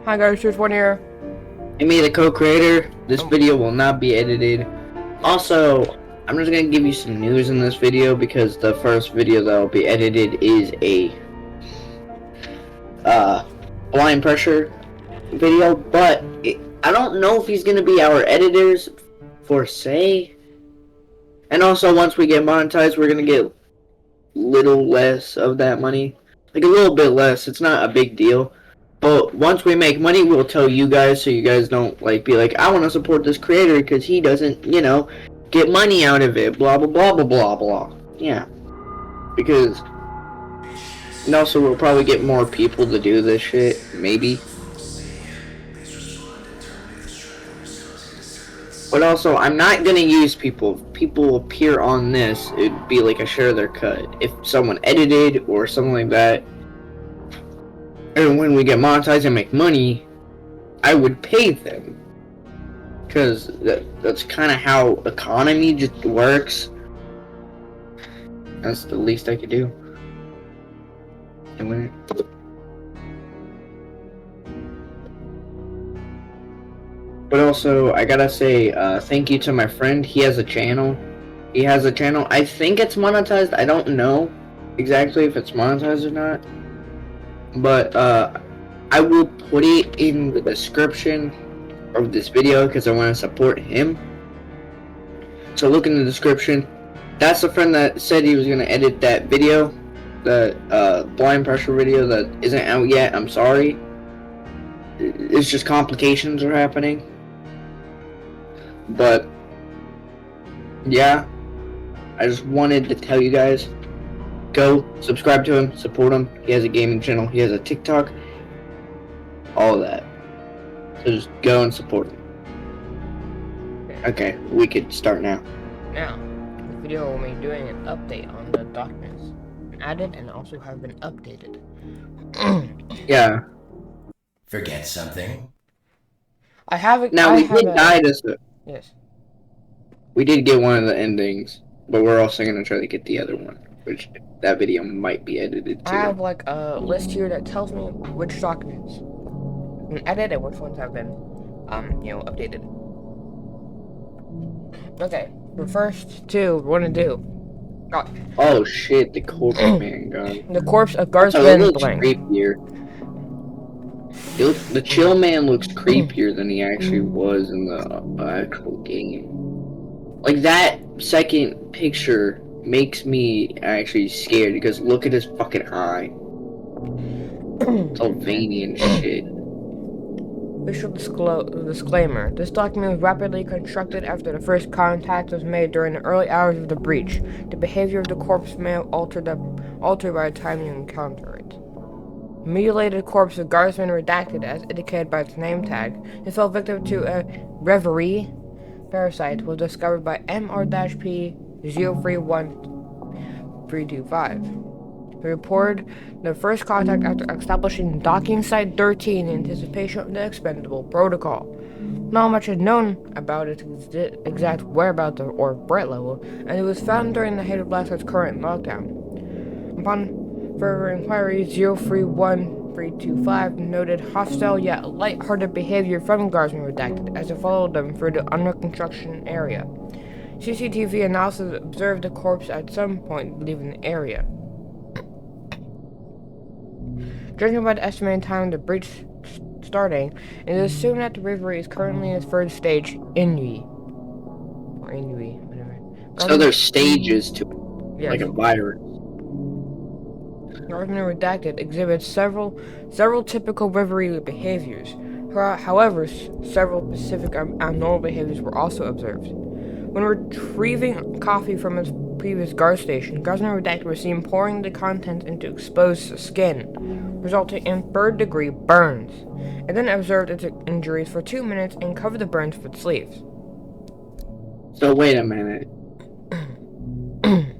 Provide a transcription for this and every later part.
Hi guys, here's one here. Hey, me, the co-creator. This video will not be edited. Also, I'm just gonna give you some news in this video because the first video that will be edited is a blind pressure video, but I don't know if he's gonna be our editors for say. And also, once we get monetized, we're gonna get little less of that money, like a little bit less. It's not a big deal. But once we make money, we'll tell you guys so you guys don't be like, I want to support this creator because he doesn't, get money out of it. Blah blah blah blah blah blah. Yeah, because and also we'll probably get more people to do this shit. Maybe. But also, I'm not gonna use people. If people appear on this, it'd be like a share their cut. If someone edited or something like that. And when we get monetized and make money, I would pay them. Because that's kind of how economy just works. That's the least I could do. But also, I gotta say thank you to my friend. He has a channel. I think it's monetized. I don't know exactly if it's monetized or not. But I will put it in the description of this video because I want to support him. So look in the description. That's the friend that said he was going to edit that video, the blind pressure video that isn't out yet. I'm sorry. It's just complications are happening. But yeah, I just wanted to tell you guys. Go subscribe to him, support him. He has a gaming channel, he has a TikTok, all of that. So just go and support him. Okay, we could start now. Now, this video will be doing an update on the documents added and also have been updated. Yeah. Forget something? I haven't. Now we did die this. Yes. We did get one of the endings, but we're also gonna try to get the other one, which that video might be edited too. I have like a list here that tells me which documents have been edited and which ones have been, updated. Okay, the first two we're gonna do. Oh shit, the corpse man gun. The corpse of Garth That Van looks Blank. creepier. The chill man looks creepier than he actually was in the actual game. Like that second picture makes me actually scared because look at his fucking eye. It's all veiny and shit. Official disclaimer. This document was rapidly constructed after the first contact was made during the early hours of the breach. The behavior of the corpse may have altered by the time you encounter it. The mutilated corpse of Garsman redacted as indicated by its name tag. It fell victim to a reverie parasite was discovered by MR-P 031325. He reported the first contact after establishing docking site 13 in anticipation of the expendable protocol. Not much is known about its exact whereabouts or threat level, and it was found during the height of Black Site's current lockdown. Upon further inquiry, 031325 noted hostile yet light-hearted behavior from Guardsmen redacted as it followed them through the under construction area. CCTV analysis observed the corpse at some point leaving the area. Judging by the estimated time of the breach starting, it is assumed that the reverie is currently in its third stage, Inui. Or Inui, whatever. So there's stages to it, yes. like a virus. Guardsmen redacted exhibits several typical reverie behaviors. However, several specific abnormal behaviors were also observed. When retrieving coffee from its previous guard station, Guardsmen redacted was seen pouring the contents into exposed skin, resulting in third-degree burns, and then observed its injuries for 2 minutes and covered the burns with sleeves. So wait a minute.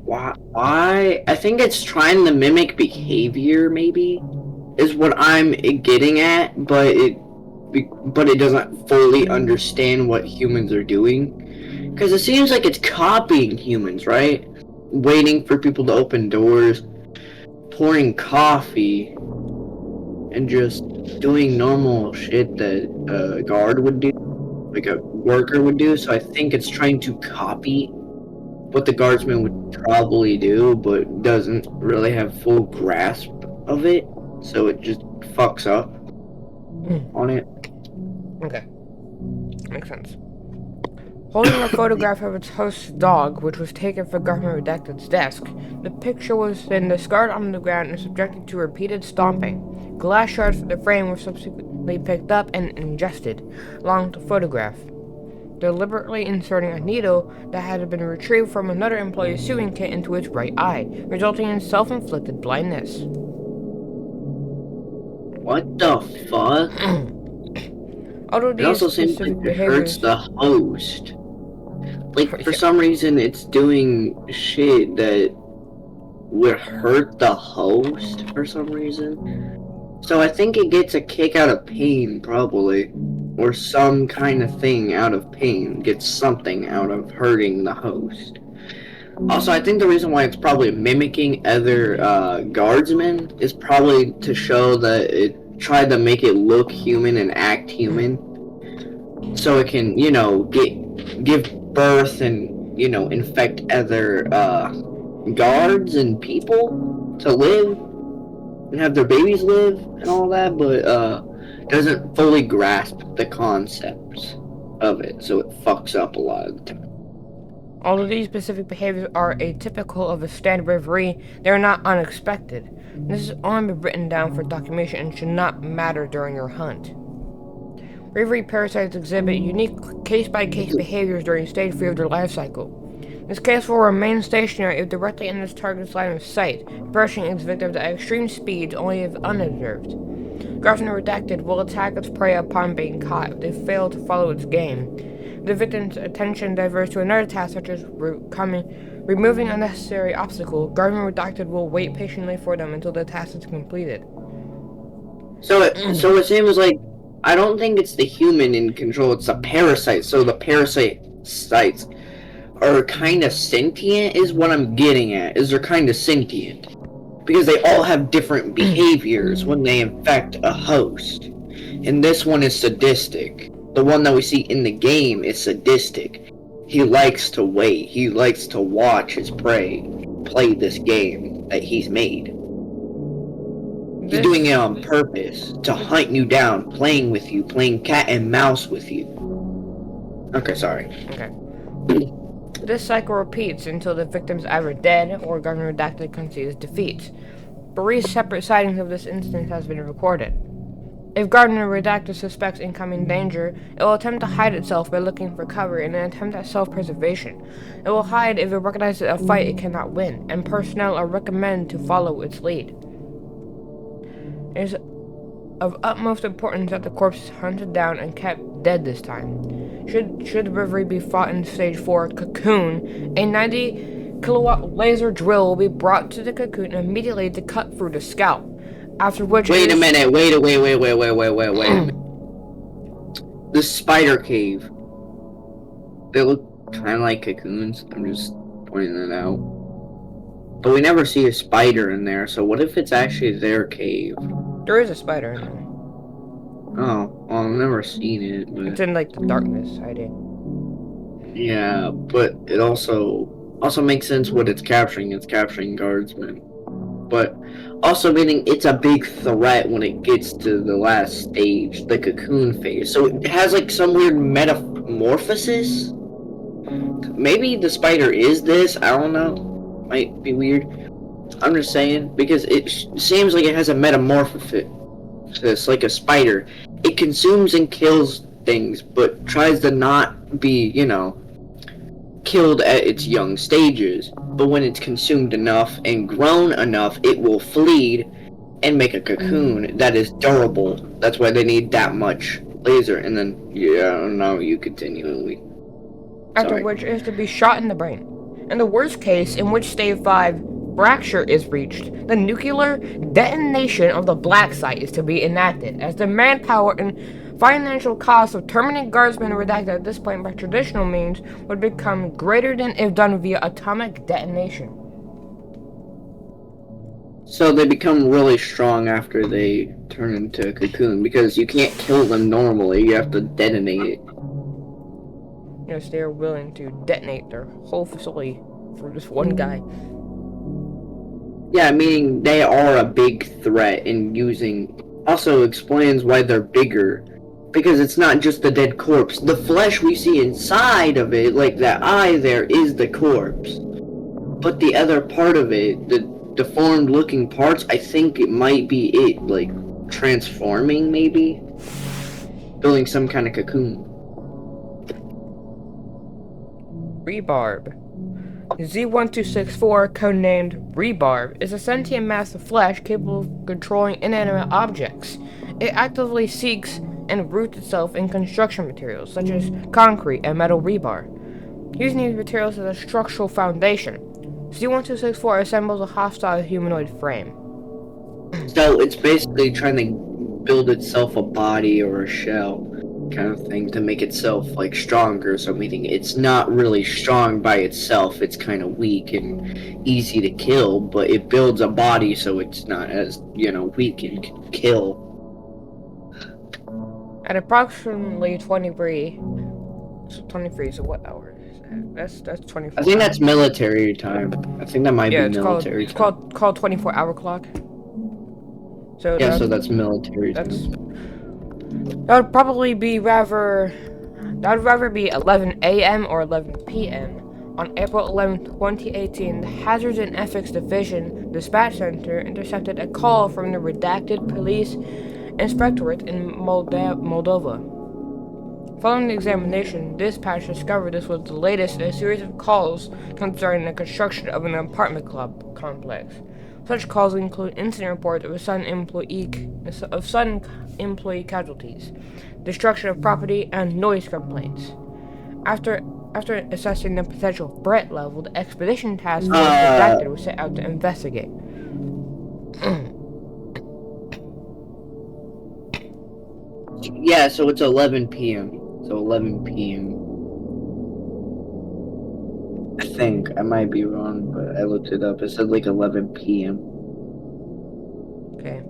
Why? I think it's trying to mimic behavior, maybe, is what I'm getting at, but it doesn't fully understand what humans are doing. Because it seems like it's copying humans, right? Waiting for people to open doors, pouring coffee, and just doing normal shit that a guard would do, like a worker would do. So I think it's trying to copy what the guardsman would probably do, but doesn't really have full grasp of it. So it just fucks up on it. Okay. Makes sense. Holding a photograph of its host's dog, which was taken from Government Redacted's desk, the picture was then discarded on the ground and subjected to repeated stomping. Glass shards from the frame were subsequently picked up and ingested, along with the photograph, deliberately inserting a needle that had been retrieved from another employee's sewing kit into its right eye, resulting in self-inflicted blindness. What the fuck? Although It these also seems specific like it hurts behaviors... the host. Like, for some reason, it's doing shit that would hurt the host for some reason. So I think it gets a kick out of pain, probably. Or some kind of thing out of pain. Gets something out of hurting the host. Also, I think the reason why it's probably mimicking other guardsmen is probably to show that it tried to make it look human and act human. So it can, give birth and, infect other guards and people to live and have their babies live and all that, but doesn't fully grasp the concepts of it, so it fucks up a lot of the time. Although these specific behaviors are atypical of a standard reverie, they are not unexpected. This has only been written down for documentation and should not matter during your hunt. Reverie parasites exhibit unique case-by-case behaviors during stage 3 of their life cycle. This case will remain stationary if directly in its target's line of sight, brushing its victims at extreme speeds only if unobserved. Government Redacted will attack its prey upon being caught if they fail to follow its game. If the victim's attention diverts to another task such as removing a necessary obstacle, Government Redacted will wait patiently for them until the task is completed. So it seems like I don't think it's the human in control, it's the parasite. So the parasites are kind of sentient is what I'm getting at, is they're kind of sentient. Because they all have different behaviors when they infect a host. And this one is sadistic. The one that we see in the game is sadistic. He likes to wait. He likes to watch his prey play this game that he's made. He's doing it on purpose, to hunt you down, playing with you, playing cat and mouse with you. Okay, sorry. Okay. This cycle repeats until the victim's either dead or Government Redacted concedes defeat. 3 separate sightings of this instance has been recorded. If Government Redacted suspects incoming danger, it will attempt to hide itself by looking for cover in an attempt at self-preservation. It will hide if it recognizes a fight it cannot win, and personnel are recommended to follow its lead. It is of utmost importance that the corpse is hunted down and kept dead this time. Should the reverie be fought in Stage 4 Cocoon, a 90 kilowatt laser drill will be brought to the cocoon immediately to cut through the scalp. After which Wait a minute, wait a minute. The spider cave. They look kind of like cocoons. I'm just pointing that out. But we never see a spider in there, so what if it's actually their cave? There is a spider in there. Oh, well, I've never seen it, but... It's in, like, the darkness hiding. Yeah, but it also makes sense what it's capturing. It's capturing guardsmen. But also meaning it's a big threat when it gets to the last stage, the cocoon phase. So it has, like, some weird metamorphosis? Maybe the spider is this, I don't know. Might be weird. I'm just saying, because it seems like it has a metamorphosis, like a spider. It consumes and kills things, but tries to not be, killed at its young stages. But when it's consumed enough and grown enough, it will flee and make a cocoon that is durable. That's why they need that much laser. And then, now you continue. After which is to be shot in the brain. In the worst case, in which Stage 5 fracture is reached, the nuclear detonation of the black site is to be enacted, as the manpower and financial cost of terminating guardsmen redacted at this point by traditional means would become greater than if done via atomic detonation. So they become really strong after they turn into a cocoon because you can't kill them normally. You have to detonate it. Yes, they are willing to detonate their whole facility for just one guy. Yeah, meaning they are a big threat and using also explains why they're bigger. Because it's not just the dead corpse. The flesh we see inside of it, like that eye there, is the corpse. But the other part of it, the deformed looking parts, I think it might be it, like, transforming maybe? Building some kind of cocoon. Rebarb. Z1264, codenamed Rebarb, is a sentient mass of flesh capable of controlling inanimate objects. It actively seeks and roots itself in construction materials, such as concrete and metal rebar, using these materials as a structural foundation. Z1264 assembles a hostile humanoid frame. So it's basically trying to build itself a body or a shell kind of thing to make itself like stronger. So meaning it's not really strong by itself. It's kind of weak and easy to kill, but it builds a body so it's not as, weak and can kill. At approximately 23, so what hour is that? That's 24. I think that's military time. I think that might be military it's time. called 24-hour clock. So Yeah, so that's military time. That would probably be rather 11 a.m. or 11 p.m. On April 11, 2018, the Hazards and Ethics Division Dispatch Center intercepted a call from the redacted police inspectorate in Moldova. Following the examination, dispatch discovered this was the latest in a series of calls concerning the construction of an apartment complex. Such calls include incident reports of sudden employee casualties, destruction of property, and noise complaints. After assessing the potential threat level, the expedition task force redacted was set out to investigate. Yeah, so it's 11 p.m. So 11 p.m. I think I might be wrong, but I looked it up. It said like 11 p.m. Okay.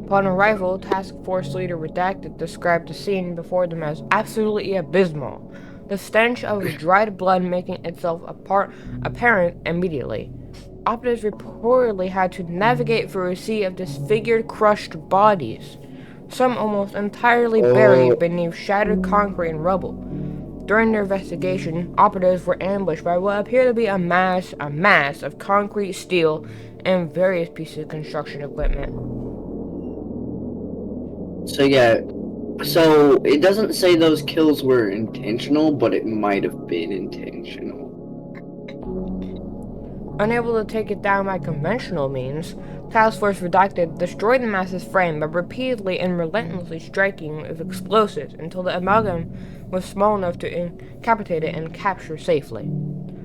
Upon arrival, Task Force Leader Redacted described the scene before them as absolutely abysmal, the stench of dried blood making itself apparent immediately. Operatives reportedly had to navigate through a sea of disfigured, crushed bodies, some almost entirely buried beneath shattered concrete and rubble. During their investigation, operatives were ambushed by what appeared to be a mass of concrete, steel, and various pieces of construction equipment. So yeah, so it doesn't say those kills were intentional, but it might have been intentional. Unable to take it down by conventional means, Task Force Redacted destroyed the mass's frame by repeatedly and relentlessly striking with explosives until the amalgam was small enough to incapacitate it and capture safely.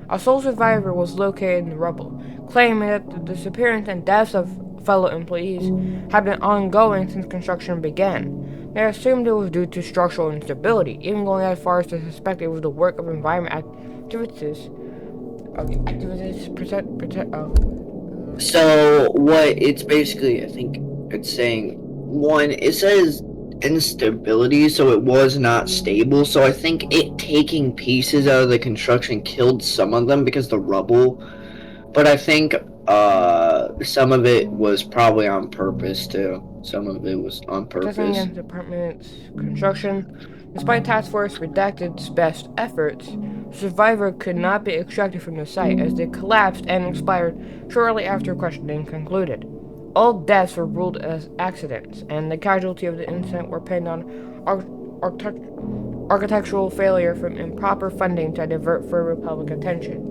A sole survivor was located in the rubble, claiming that the disappearance and deaths of fellow employees had been ongoing since construction began. They assumed it was due to structural instability, even going as far as to suspect it was the work of environment activists. So what it's basically, I think it's saying, one, it says instability, so it was not stable. So I think it taking pieces out of the construction killed some of them because the rubble. But I think some of it was probably on purpose too. Some of it was on purpose. Testing against the department's construction. Despite Task Force Redacted's best efforts, the survivor could not be extracted from the site as they collapsed and expired shortly after questioning concluded. All deaths were ruled as accidents, and the casualty of the incident were pinned on architectural failure from improper funding to divert further public attention.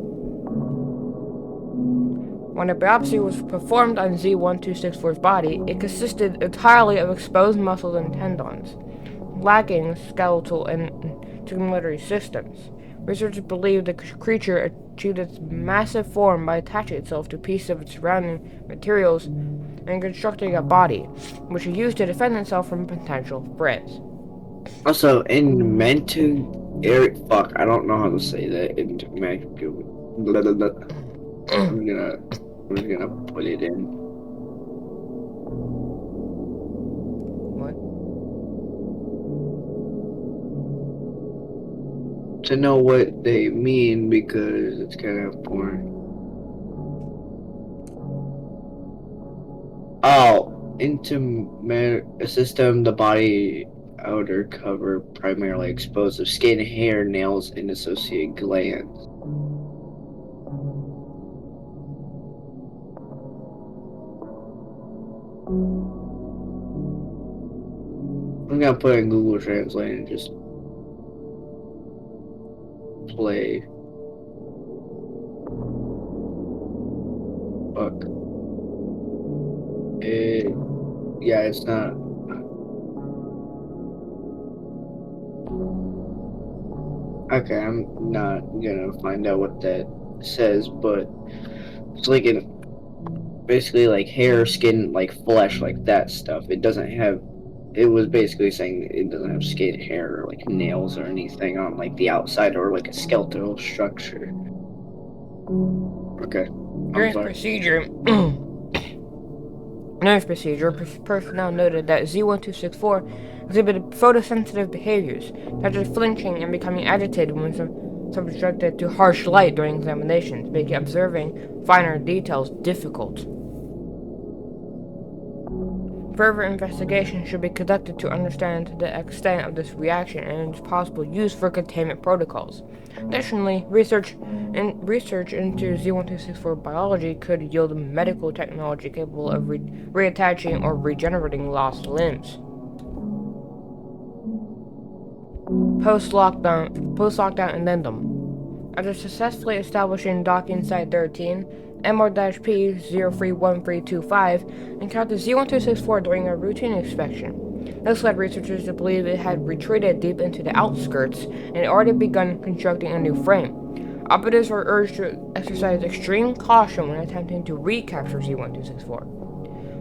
When a biopsy was performed on Z1264's body, it consisted entirely of exposed muscles and tendons, lacking skeletal and circulatory systems. Researchers believe the creature achieved its massive form by attaching itself to pieces of its surrounding materials and constructing a body, which it used to defend itself from potential threats. Also, in I don't know how to say that. I'm gonna I'm just gonna put it in. What? To know what they mean because it's kind of important. Oh, a system, the body outer cover primarily exposed of skin, hair, nails, and associated glands. I'm gonna put in Google Translate and just play. Fuck. Yeah, it's not. Okay, I'm not gonna find out what that says, but it's like basically like hair, skin, like flesh, like that stuff. It doesn't have. It was basically saying it doesn't have skin, hair, or like nails or anything on like the outside or like a skeletal structure. Okay, I'm During sorry. procedure, personnel noted that Z1264 exhibited photosensitive behaviors, such as flinching and becoming agitated when subjected to harsh light during examinations, making observing finer details difficult. Further investigation should be conducted to understand the extent of this reaction and its possible use for containment protocols. Additionally, research into Z1264 biology could yield medical technology capable of reattaching or regenerating lost limbs. Post-lockdown addendum. After successfully establishing docking site 13, MR-P031325 encountered Z1264 during a routine inspection. This led researchers to believe it had retreated deep into the outskirts and had already begun constructing a new frame. Operatives were urged to exercise extreme caution when attempting to recapture Z1264.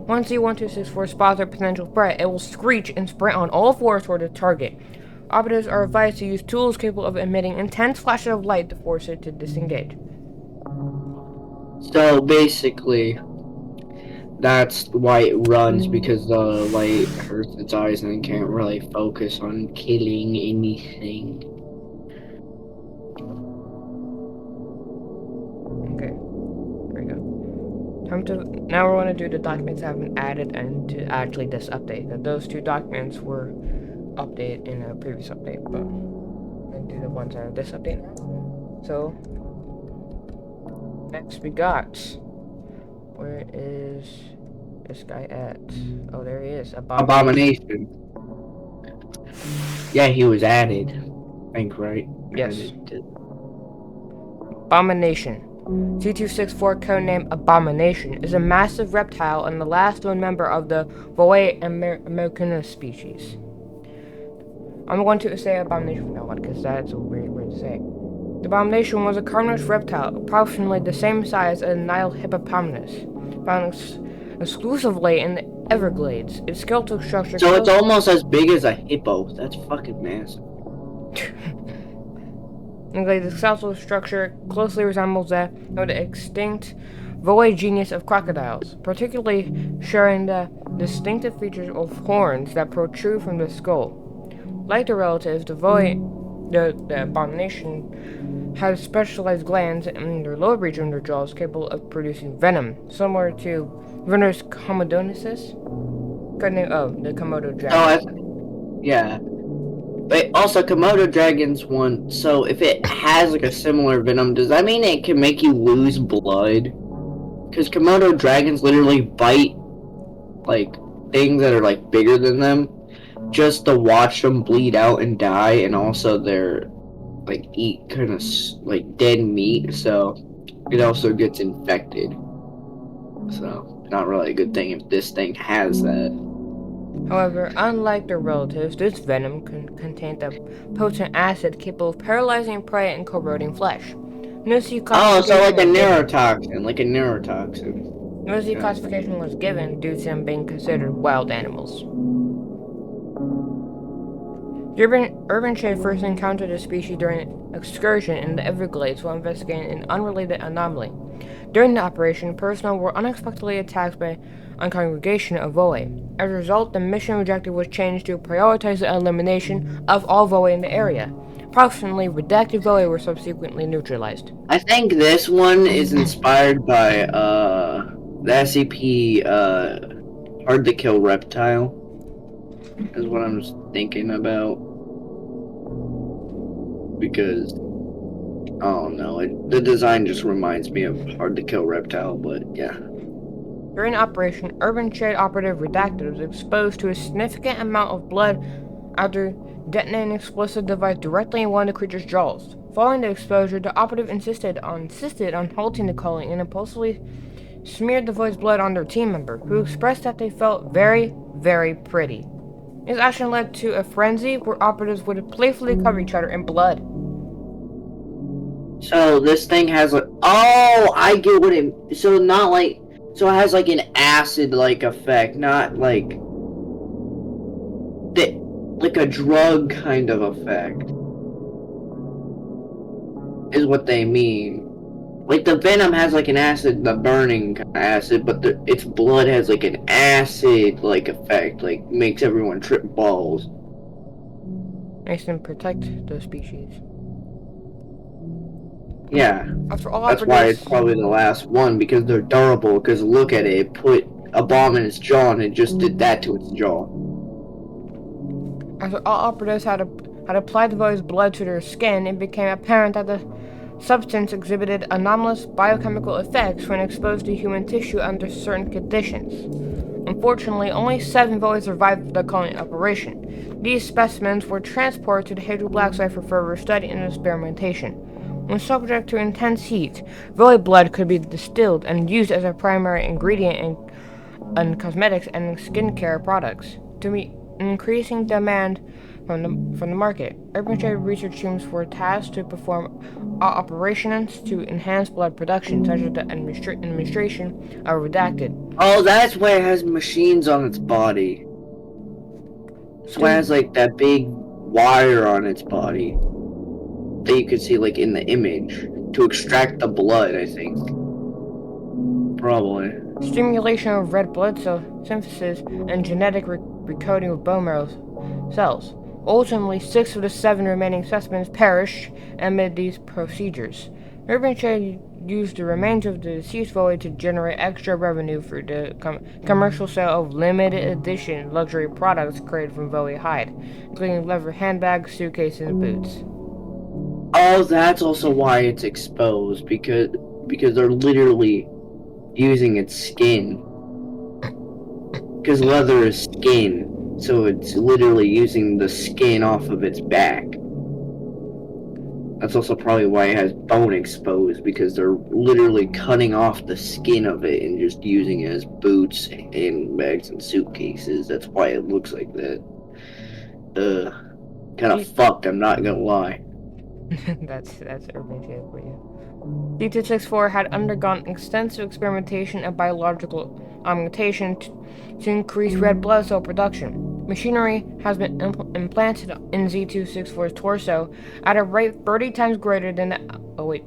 Once Z1264 spots their potential threat, it will screech and sprint on all fours toward the target. Operatives are advised to use tools capable of emitting intense flashes of light to force it to disengage. So basically, that's why it runs, because the light hurts its eyes and it can't really focus on killing anything. Okay, there we go. Now we're going to do the documents that have been added into actually this update. Now, those two documents were updated in a previous update, but I'm going to do the ones out of this update now. So, next we got, where is this guy at? Oh, there he is. Abomination. Yeah, he was added. I think, right? Yes. Added. Abomination. Z264, codename Abomination, is a massive reptile and the last known member of the Voay americanus species. I'm going to say Abomination from now on because that's a weird word to say. The Abomination was a carnivorous reptile, approximately the same size as a Nile hippopotamus, found exclusively in the Everglades. Its skeletal structure. So it's almost as big as a hippo. That's fucking massive. The skeletal structure closely resembles that of the extinct Voay genus of crocodiles, particularly sharing the distinctive features of horns that protrude from the skull. Like the relatives, the Abomination has specialized glands in their lower region of their jaws capable of producing venom, similar to Venus comodoensis, the Komodo dragon. Oh, yeah. But also, Komodo dragons so if it has like a similar venom, does that mean it can make you lose blood? Because Komodo dragons literally bite like things that are like bigger than them just to watch them bleed out and die, and also they're like eat kind of like dead meat, so it also gets infected. So not really a good thing if this thing has that. However, unlike their relatives, this venom contains a potent acid capable of paralyzing prey and corroding flesh. No So like a neurotoxin. No Z classification was given due to them being considered wild animals. The urban shade first encountered the species during an excursion in the Everglades while investigating an unrelated anomaly. During the operation, personnel were unexpectedly attacked by a congregation of voe. As a result, the mission objective was changed to prioritize the elimination of all voe in the area. Approximately redacted voe were subsequently neutralized. I think this one is inspired by the SCP Hard to Kill Reptile is what I'm thinking about. Because I don't know, the design just reminds me of Hard to Kill Reptile, but yeah. During Operation Urban Shade Operative Redacted was exposed to a significant amount of blood after detonating an explosive device directly in one of the creature's jaws. Following the exposure, the operative insisted on halting the colony and impulsively smeared the void's blood on their team member, who expressed that they felt very, very pretty. This action led to a frenzy where operatives would playfully cover each other in blood. So this thing has like, oh, I get what it. So not like, so it has like an acid-like effect, not like like a drug kind of effect, is what they mean. Like the venom has like an acid, the burning kind of acid, but its blood has like an acid-like effect, like makes everyone trip balls. Makes them protect the species. Yeah, After all that's why it's operatives, probably the last one, because they're durable. Because look at it, it put a bomb in its jaw and it just did that to its jaw. After all operatives had applied the void's blood to their skin, it became apparent that the substance exhibited anomalous biochemical effects when exposed to human tissue under certain conditions. Unfortunately, only 7 voids survived the colony operation. These specimens were transported to the Hadrian Black site for further study and experimentation. When subject to intense heat, void blood could be distilled and used as a primary ingredient in cosmetics and skincare products. To meet increasing demand from the market, Urban Shade research teams were tasked to perform operations to enhance blood production, such as the administration of redacted. Oh, that's why it has machines on its body. That's why it has like that big wire on its body that you could see like in the image to extract the blood, I think. Probably. Stimulation of red blood cell synthesis and genetic recoding of bone marrow cells. Ultimately, 6 of the 7 remaining specimens perished amid these procedures. Urban Shade used the remains of the deceased void to generate extra revenue for the commercial sale of limited edition luxury products created from void hide, including leather handbags, suitcases, and boots. Oh, that's also why it's exposed, because they're literally using its skin. Because leather is skin, so it's literally using the skin off of its back. That's also probably why it has bone exposed, because they're literally cutting off the skin of it and just using it as boots, handbags, and suitcases. That's why it looks like that. Kind of fucked, I'm not gonna lie. that's Urban Shade for you. D264 had undergone extensive experimentation and biological augmentation to increase red blood cell production. Machinery has been implanted in Z264's torso at a rate 30 times greater than to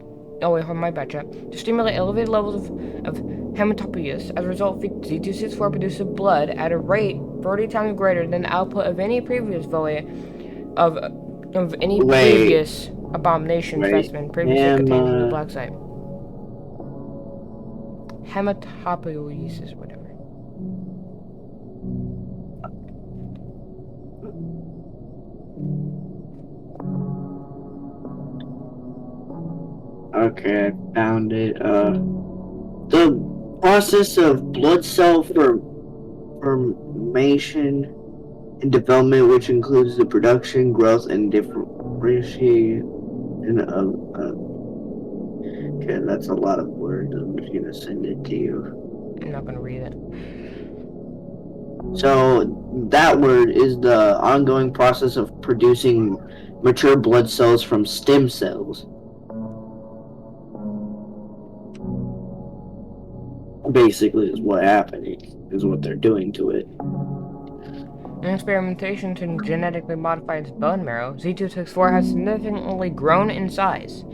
stimulate elevated levels of hematopoiesis. As a result, Z264 produces blood at a rate 30 times greater than the output of any previous void of any previous abomination specimen previously contained in the black site. Hematopoiesis, whatever. Okay, I found it. The process of blood cell formation and development, which includes the production, growth, and differentiation of. Okay, that's a lot of words. I'm just gonna send it to you. I'm not gonna read it. So that word is the ongoing process of producing mature blood cells from stem cells. Basically, is what happening, is what they're doing to it. In experimentation to genetically modify its bone marrow, Z264 has significantly grown in size.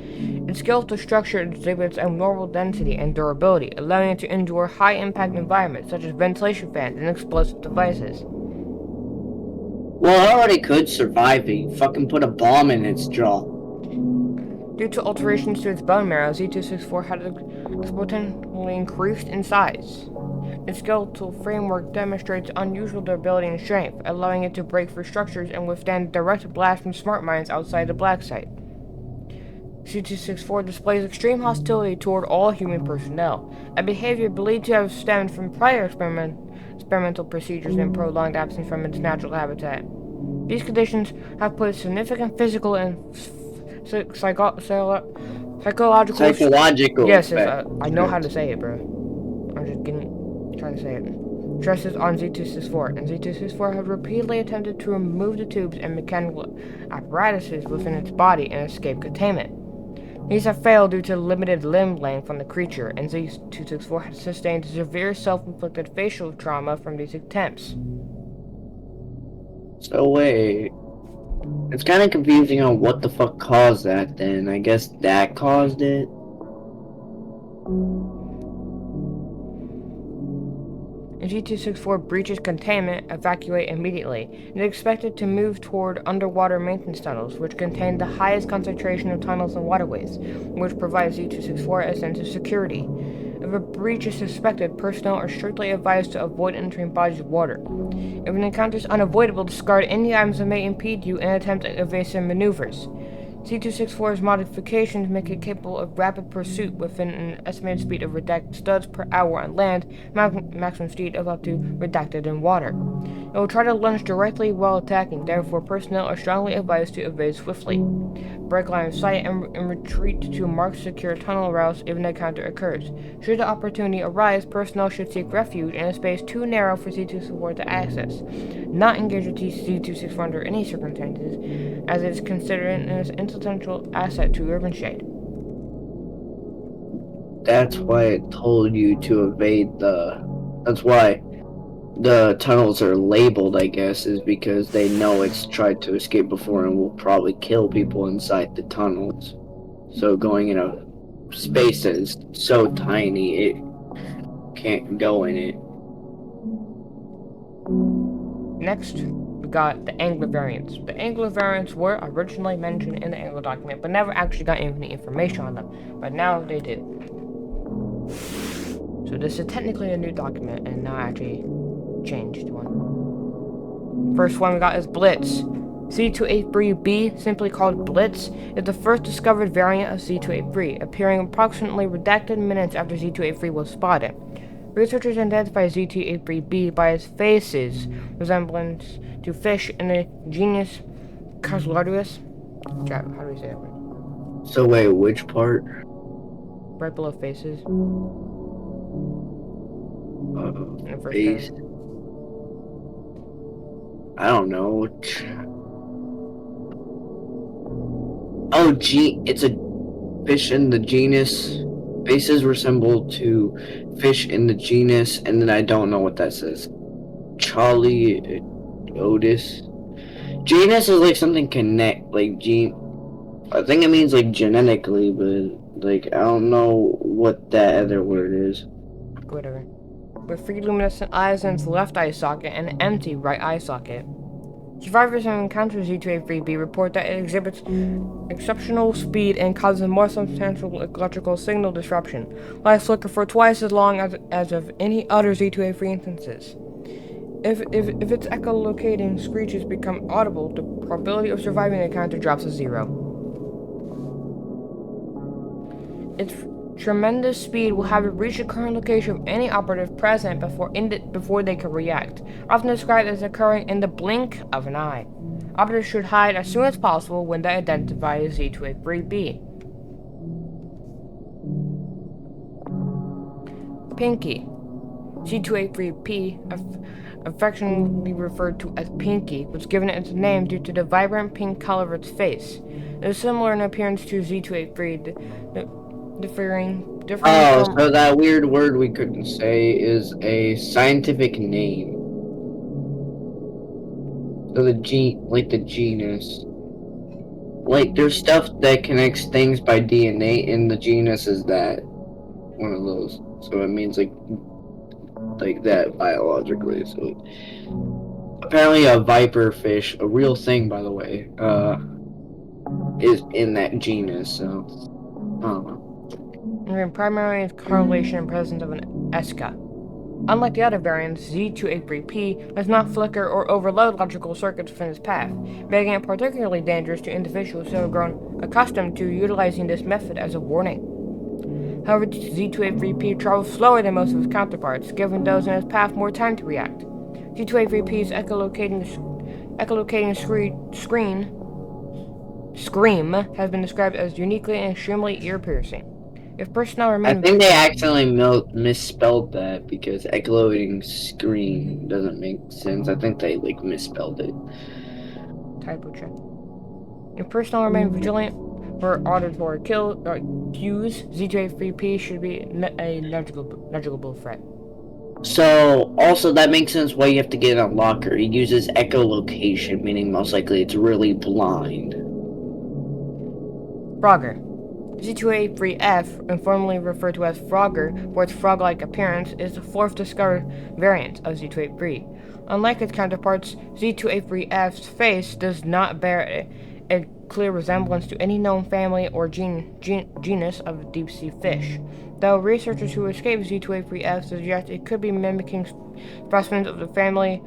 Its skeletal structure exhibits abnormal density and durability, allowing it to endure high-impact environments such as ventilation fans and explosive devices. Well, it already could survive it. You fucking put a bomb in its jaw. Due to alterations to its bone marrow, Z264 had exponentially increased in size. Its skeletal framework demonstrates unusual durability and strength, allowing it to break through structures and withstand direct blasts from smart mines outside the black site. Z264 displays extreme hostility toward all human personnel, a behavior believed to have stemmed from prior experimental procedures and prolonged absence from its natural habitat. These conditions have put significant physical and psychological yes, effect. I know how to say it, bro. I'm just trying to say it. Stresses on Z264, and Z264 has repeatedly attempted to remove the tubes and mechanical apparatuses within its body and escape containment. These have failed due to limited limb length on the creature, and Z264 has sustained severe self-inflicted facial trauma from these attempts. So wait, it's kind of confusing on what the fuck caused that then. I guess that caused it? If G264 breaches containment, evacuate immediately. It is expected to move toward underwater maintenance tunnels, which contain the highest concentration of tunnels and waterways, which provides Z264 a sense of security. If a breach is suspected, personnel are strictly advised to avoid entering bodies of water. If an encounter is unavoidable, discard any items that may impede you and attempt evasive maneuvers. Z264's modifications make it capable of rapid pursuit within an estimated speed of redacted studs per hour on land, maximum speed of up to redacted in water. It will try to lunge directly while attacking, therefore personnel are strongly advised to evade swiftly. Break line of sight and retreat to marked secure tunnel routes if an encounter occurs. Should the opportunity arise, personnel should seek refuge in a space too narrow for Z264 to access. Not engage with Z264 under any circumstances, as it is considered an essential asset to Urban Shade. That's why it told you to evade that's why the tunnels are labeled, I guess, is because they know it's tried to escape before and will probably kill people inside the tunnels. So going in a space that is so tiny, it can't go in it. Next, we got the Angler variants. The Angler variants were originally mentioned in the Angler document, but never actually got any information on them. But now they do. So this is technically a new document, and now actually changed one. First one we got is Blitz. Z283B, simply called Blitz, is the first discovered variant of Z283, appearing approximately redacted minutes after Z283 was spotted. Researchers identify Z283B by its face's resemblance to fish in the genus Caslardius. How do we say that? So wait, which part? Right below faces. In the first Face. paragraph. I don't know. Oh, it's a fish in the genus. Faces resemble to fish in the genus, and then I don't know what that says. Charlie Otis. Genus is like something I think it means like genetically, but like I don't know what that other word is. Whatever. With three luminescent eyes in its left eye socket and an empty right eye socket. Survivors who encounter Z283B report that it exhibits exceptional speed and causes more substantial electrical signal disruption. Life flicker for twice as long as of any other Z283 instances. If its echolocating screeches become audible, the probability of surviving the encounter drops to 0. Its tremendous speed will have it reach the current location of any operative present before they can react, often described as occurring in the blink of an eye. Operatives should hide as soon as possible when they identify Z283B. Pinky. Z283P, affectionately referred to as Pinky, was given its name due to the vibrant pink color of its face. It is similar in appearance to Z283, differing so that weird word we couldn't say is a scientific name. So the genus. Like, there's stuff that connects things by DNA, and the genus is that one of those. So it means like that biologically. So apparently, a viper fish, a real thing, by the way, is in that genus. So I don't know. And primarily its correlation and presence of an ESCA. Unlike the other variants, Z283P does not flicker or overload electrical circuits within its path, making it particularly dangerous to individuals who have grown accustomed to utilizing this method as a warning. However, Z283P travels slower than most of its counterparts, giving those in its path more time to react. Z283P's echolocating scream has been described as uniquely and extremely ear-piercing. If personnel I remain think they accidentally misspelled that because echoloding screen doesn't make sense. I think they like misspelled it. typo check. If personnel remain vigilant for auditory cues, Z283P should be a negligible threat. So also that makes sense why you have to get a locker. It uses echolocation, meaning most likely it's really blind. Frogger. Z283F, informally referred to as Frogger for its frog-like appearance, is the fourth discovered variant of Z283. Unlike its counterparts, Z283F's face does not bear a clear resemblance to any known family or genus of deep-sea fish, though researchers who escaped Z283F suggest it could be mimicking specimens of the family.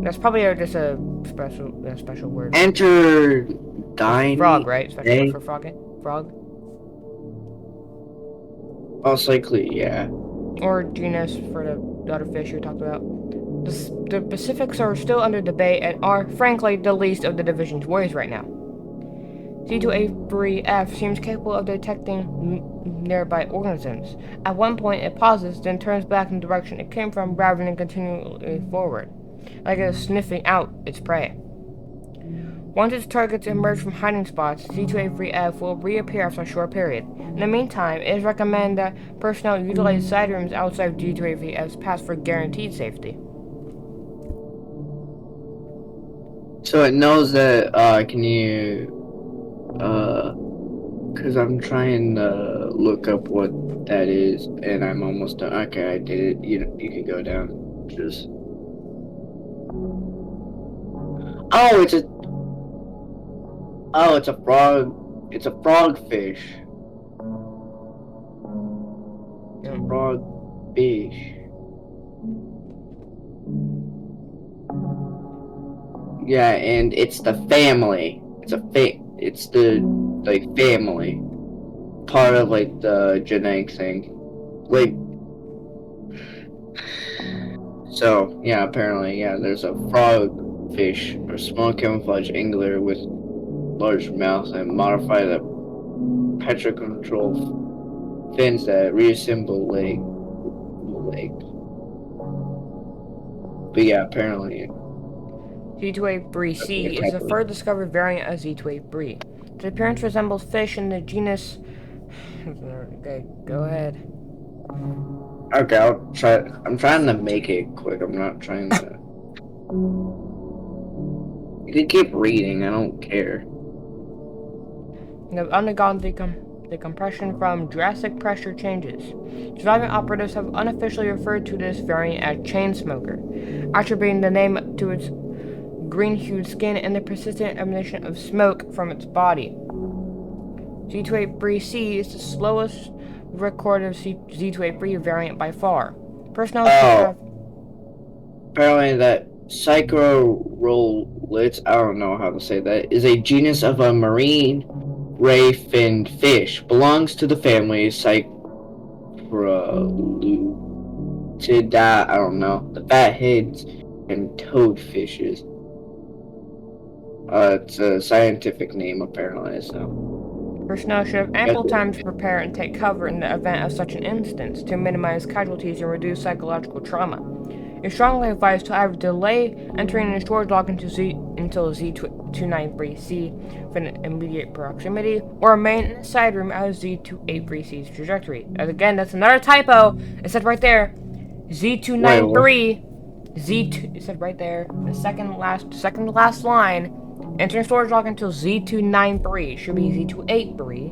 That's probably just a special word. Enter Dine. Frog, right? Special word for frog? Most likely, yeah. Or genus for the other fish you talked about. The specifics are still under debate and are, frankly, the least of the division's worries right now. Z283F seems capable of detecting nearby organisms. At one point, it pauses, then turns back in the direction it came from rather than continuing forward, like it is sniffing out its prey. Once its targets emerge from hiding spots, Z283F will reappear after a short period. In the meantime, it is recommended that personnel utilize side rooms outside Z283F's path for guaranteed safety. So it knows that, can you, because I'm trying to look up what that is, and I'm almost done. Okay, I did it. You can go down. Just. Oh, it's a frog. It's a frogfish. It's a frogfish. Yeah, and it's the family. It's the family part of like the genetic thing. Like, so yeah, apparently, yeah, there's a frogfish or small camouflage angler with large mouth and modify the petrocontrol fins that reassemble legs. But yeah, apparently. Z283C is the third discovered variant of Z283. Its appearance resembles fish in the genus. Okay, go ahead. Okay, I'll try. I'm trying to make it quick. I'm not trying to. You can keep reading. I don't care. Have undergone decompression from drastic pressure changes. Surviving operatives have unofficially referred to this variant as chain smoker, attributing the name to its green-hued skin and the persistent emission of smoke from its body. Z283C is the slowest recorded Z283 variant by far. Personnel apparently that Psychorolitz, I don't know how to say that, is a genus of a marine ray-finned fish. Belongs to the family Psychorolithidae, I don't know. The fatheads and toadfishes. It's a scientific name, apparently, so. Personnel should have ample time to prepare and take cover in the event of such an instance to minimize casualties and reduce psychological trauma. It's strongly advised to either delay entering the storage lock until Z293C within immediate proximity, or remain in the side room as Z283C's trajectory. As again, that's another typo. It said right there, Z293 Z2. It said right there, the second to last line. Entering storage lock until Z293. Should be Z283.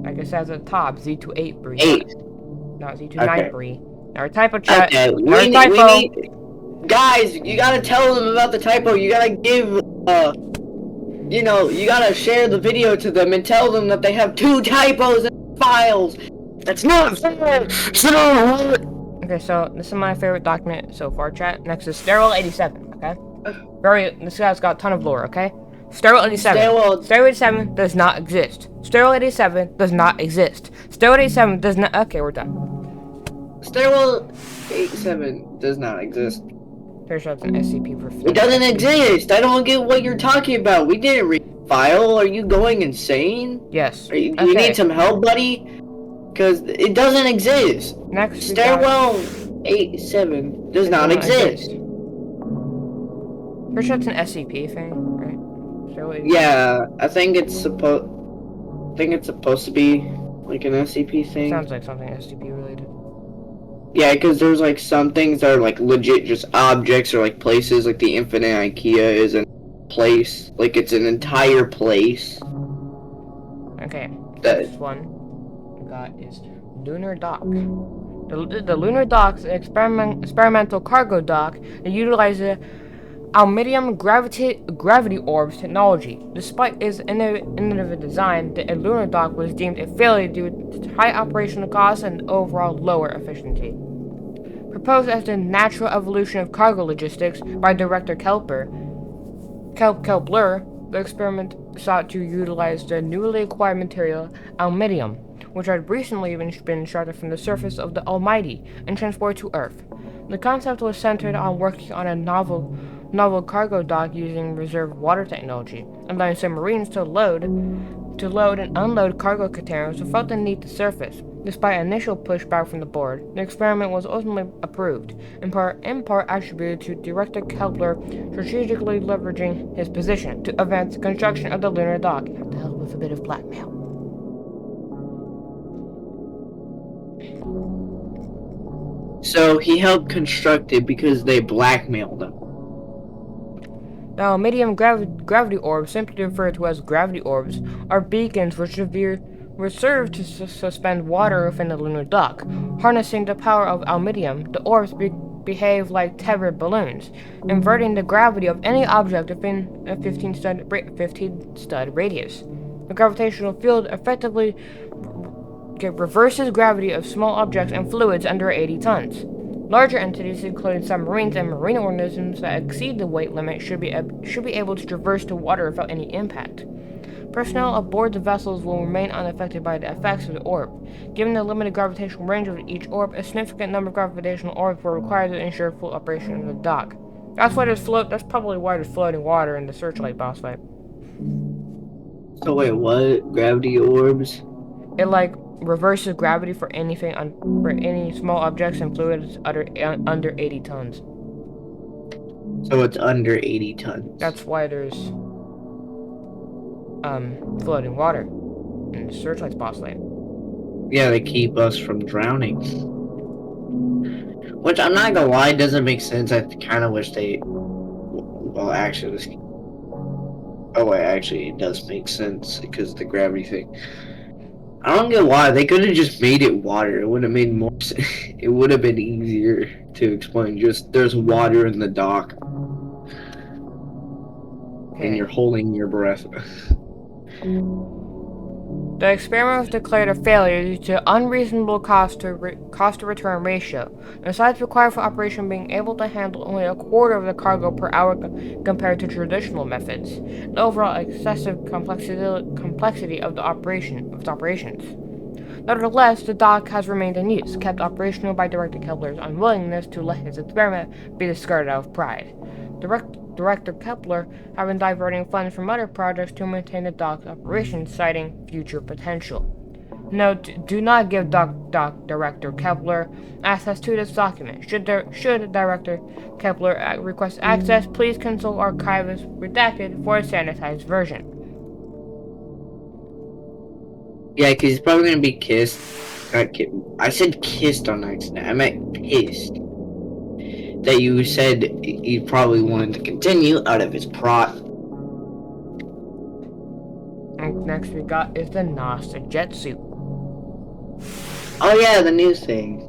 Like it says at the top, Z283. 8. Not Okay. Z293. Our typo chat. Okay, Our typo. we need, guys, you gotta tell them about the typo. You gotta give, you know, you gotta share the video to them and tell them that they have 2 typos in files. That's not fair. Okay, so this is my favorite document so far, chat. Next is Sterile 87, okay? This guy's got a ton of lore, okay? Sterile 87. Sterile 87 does not exist. Sterile 87 does not exist. Sterile 87 does not. Okay, we're done. Stairwell 87 does not exist. Pretty sure it's an SCP for. It doesn't exist. I don't get what you're talking about. We didn't read the file. Are you going insane? Yes. Do you need some help, buddy? Because it doesn't exist. Next, Stairwell 87 does not exist. Pretty sure it's an SCP thing, right? Yeah, I think it's supposed to be like an SCP thing. Sounds like something SCP related. Yeah, because there's like some things that are like legit just objects or like places, like the Infinite IKEA is a place, like it's an entire place. Okay, next one we got is Lunar Dock. The Lunar Dock's experimental cargo dock that utilizes aluminium gravity orbs technology. Despite its innovative design, the lunar dock was deemed a failure due to high operational costs and overall lower efficiency. Proposed as the natural evolution of cargo logistics by Director Kepler, the experiment sought to utilize the newly acquired material aluminium, which had recently been extracted from the surface of the Almighty and transported to Earth. The concept was centered on working on a novel cargo dock using reserved water technology, allowing submarines to load and unload cargo containers without the need to surface. Despite initial pushback from the board, the experiment was ultimately approved, in part attributed to Director Kepler strategically leveraging his position to advance the construction of the lunar dock. Have to help with a bit of blackmail. So he helped construct it because they blackmailed him. The aluminium gravity orbs, simply referred to as gravity orbs, are beacons which serve to suspend water within the lunar dock. Harnessing the power of aluminium, the orbs behave like tethered balloons, inverting the gravity of any object within a 15 stud radius. The gravitational field effectively reverses gravity of small objects and fluids under 80 tons. Larger entities, including submarines and marine organisms that exceed the weight limit, should be able to traverse the water without any impact. Personnel aboard the vessels will remain unaffected by the effects of the orb. Given the limited gravitational range of each orb, a significant number of gravitational orbs were required to ensure full operation of the dock. That's probably why there's floating water in the Searchlight boss fight. So wait, what? Gravity orbs? It reverses gravity for anything for any small objects and fluids under 80 tons. So it's under 80 tons. That's why there's floating water in the Searchlight's boss lane. Yeah, they keep us from drowning. Which I'm not gonna lie, doesn't make sense. I kind of wish they. Well, actually, it does make sense because of the gravity thing. I don't get why they could have just made it water. It would have made more sense. It would have been easier to explain. Just there's water in the dock, and you're holding your breath. The experiment was declared a failure due to unreasonable cost to return ratio. The size required for operation being able to handle only a quarter of the cargo per hour compared to traditional methods. The overall excessive complexity of the operations. Nevertheless, the dock has remained in use, kept operational by Director Kepler's unwillingness to let his experiment be discarded out of pride. Director Kepler have been diverting funds from other projects to maintain the dock's operations, citing future potential. Note: do not give Director Kepler access to this document. Should Director Kepler request access, please consult Archivist Redacted for a sanitized version. Yeah, because he's probably gonna be kissed. I said kissed on accident. I meant pissed. that you said you probably wanted to continue out of his prot. And next we got is the NOS, the jet suit. Oh yeah, the new thing.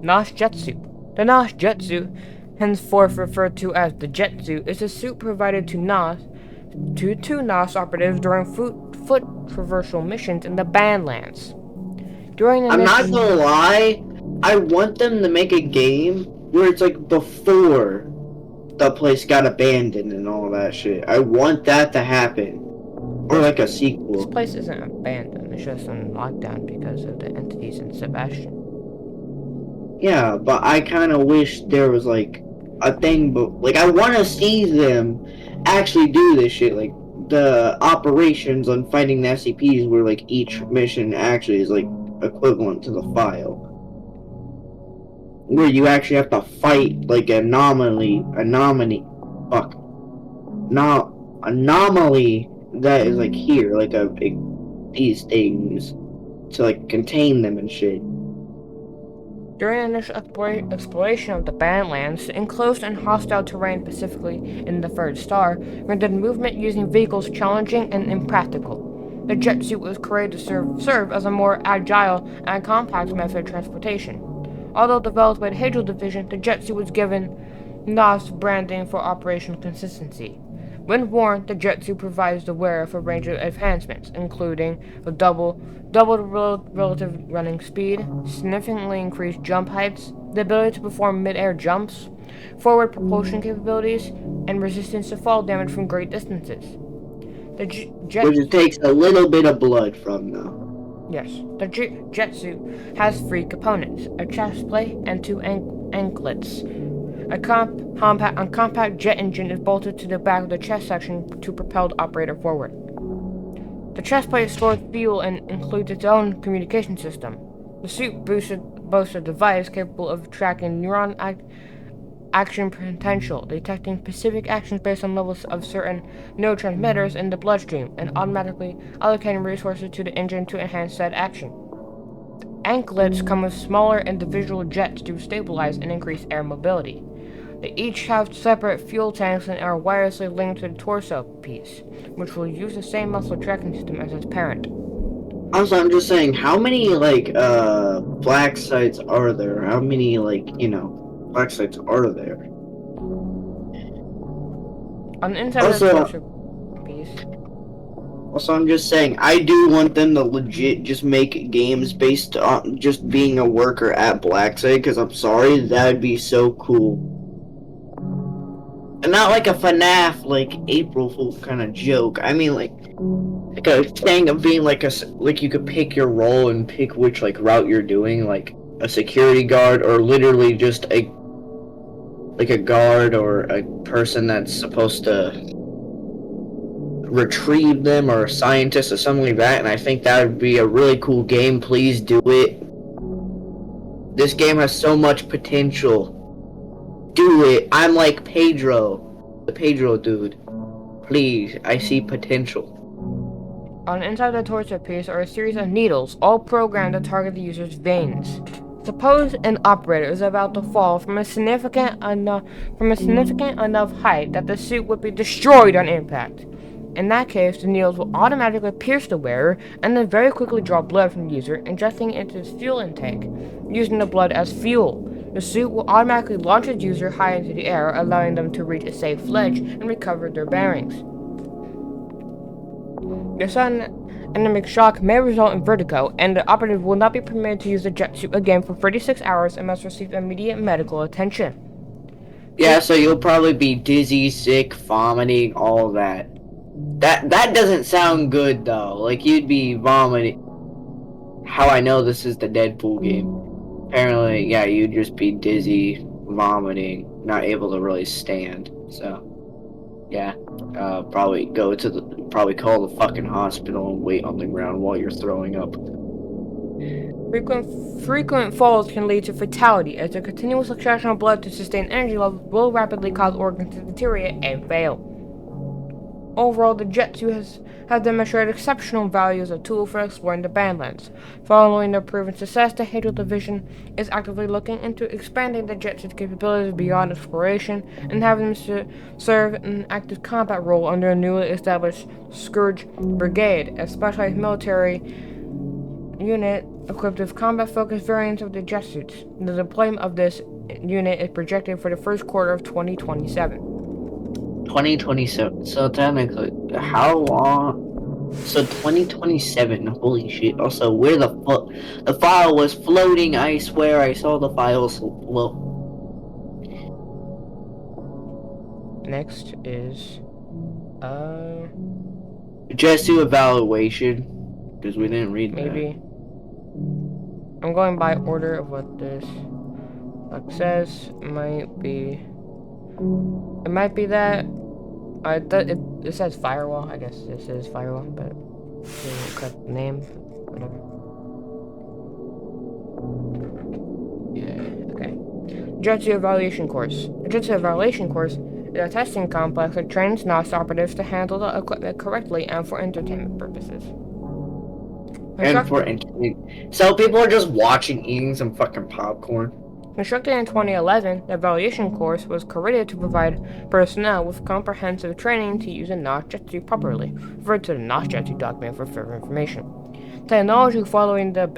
NOS jet suit. The NOS jet suit, henceforth referred to as the jet suit, is a suit provided to NOS operatives during foot traversal missions in the Badlands. I'm not gonna lie, I want them to make a game where it's like before the place got abandoned and all that shit. I want that to happen. Or like a This sequel. place isn't abandoned, it's just on lockdown because of the entities in Sebastian. Yeah, but I kind of wish there was like a thing, but like I want to see them actually do this shit. Like the operations on fighting the SCPs, where like each mission actually is like equivalent to the file, where you actually have to fight like anomaly that is like here, like these things to like contain them and shit. During initial exploration of the Badlands, the enclosed and hostile terrain, specifically in the third star, rendered movement using vehicles challenging and impractical. The jet suit was created to serve as a more agile and compact method of transportation. Although developed by the Hagel Division, the jet suit was given NOS branding for operational consistency. When worn, the jet suit provides the wearer with a range of enhancements, including a double the relative running speed, significantly increased jump heights, the ability to perform mid-air jumps, forward propulsion capabilities, and resistance to fall damage from great distances. The jet Which it takes a little bit of blood from, though. Yes, the jet suit has three components: a chest plate and two anklets. A compact jet engine is bolted to the back of the chest section to propel the operator forward. The chest plate stores fuel and includes its own communication system. The suit boasts a device capable of tracking neuron action potential, detecting specific actions based on levels of certain neurotransmitters in the bloodstream, and automatically allocating resources to the engine to enhance said action. Anklets come with smaller individual jets to stabilize and increase air mobility. They each have separate fuel tanks and are wirelessly linked to the torso piece, which will use the same muscle tracking system as its parent. Also, I'm just saying, how many, like, black sites are there? How many, like, black sites are there? On the inside of the torso piece. Also, I'm just saying, I do want them to legit just make games based on just being a worker at Blacksite, because I'm sorry, that would be so cool. And not like a FNAF, like, April Fool kind of joke. I mean, like a thing of being like you could pick your role and pick which, like, route you're doing, like a security guard, or literally just a guard or a person that's supposed to retrieve them, or a scientist or something like that. And I think that would be a really cool game. Please do it. This game has so much potential. Do it. I'm like Pedro, the Pedro dude. Please, I see potential. On the inside of the torso piece are a series of needles, all programmed to target the user's veins. Suppose an operator is about to fall from a significant enough height that the suit would be destroyed on impact. In that case, the needles will automatically pierce the wearer and then very quickly draw blood from the user, injecting it into its fuel intake, using the blood as fuel. The suit will automatically launch its user high into the air, allowing them to reach a safe ledge and recover their bearings. The sudden anemic shock may result in vertigo, and the operative will not be permitted to use the jet suit again for 36 hours and must receive immediate medical attention. Yeah, so you'll probably be dizzy, sick, vomiting, all that. That doesn't sound good, though. Like, you'd be vomiting. How I know this is the Deadpool game. Apparently, yeah, you'd just be dizzy, vomiting, not able to really stand. So, yeah, probably call the fucking hospital and wait on the ground while you're throwing up. Frequent falls can lead to fatality, as the continuous extraction of blood to sustain energy levels will rapidly cause organs to deteriorate and fail. Overall, the Jetsu has demonstrated exceptional value as a tool for exploring the Badlands. Following their proven success, the Halo Division is actively looking into expanding the Jetsu's capabilities beyond exploration and having them serve an active combat role under a newly established Scourge Brigade, a specialized military unit equipped with combat-focused variants of the jet suits. The deployment of this unit is projected for the first quarter of 2027. 2027. So technically, how long? So 2027. Holy shit. Also, where the file was floating. I swear I saw the files float. Next is Jetsu evaluation, because we didn't read maybe. I'm going by order of what this says. It might be that. It says firewall. I guess this is firewall, but correct name, whatever. Yeah. Okay. Jetsu evaluation course. The Jetsu evaluation course is a testing complex that trains NOS operatives to handle the equipment correctly and for entertainment purposes. And for entertainment. So people are just watching, eating some fucking popcorn. Constructed in 2011, the evaluation course was created to provide personnel with comprehensive training to use a NOS Jetsu properly. Refer to the NOS Jetsu document for further information. Technology following the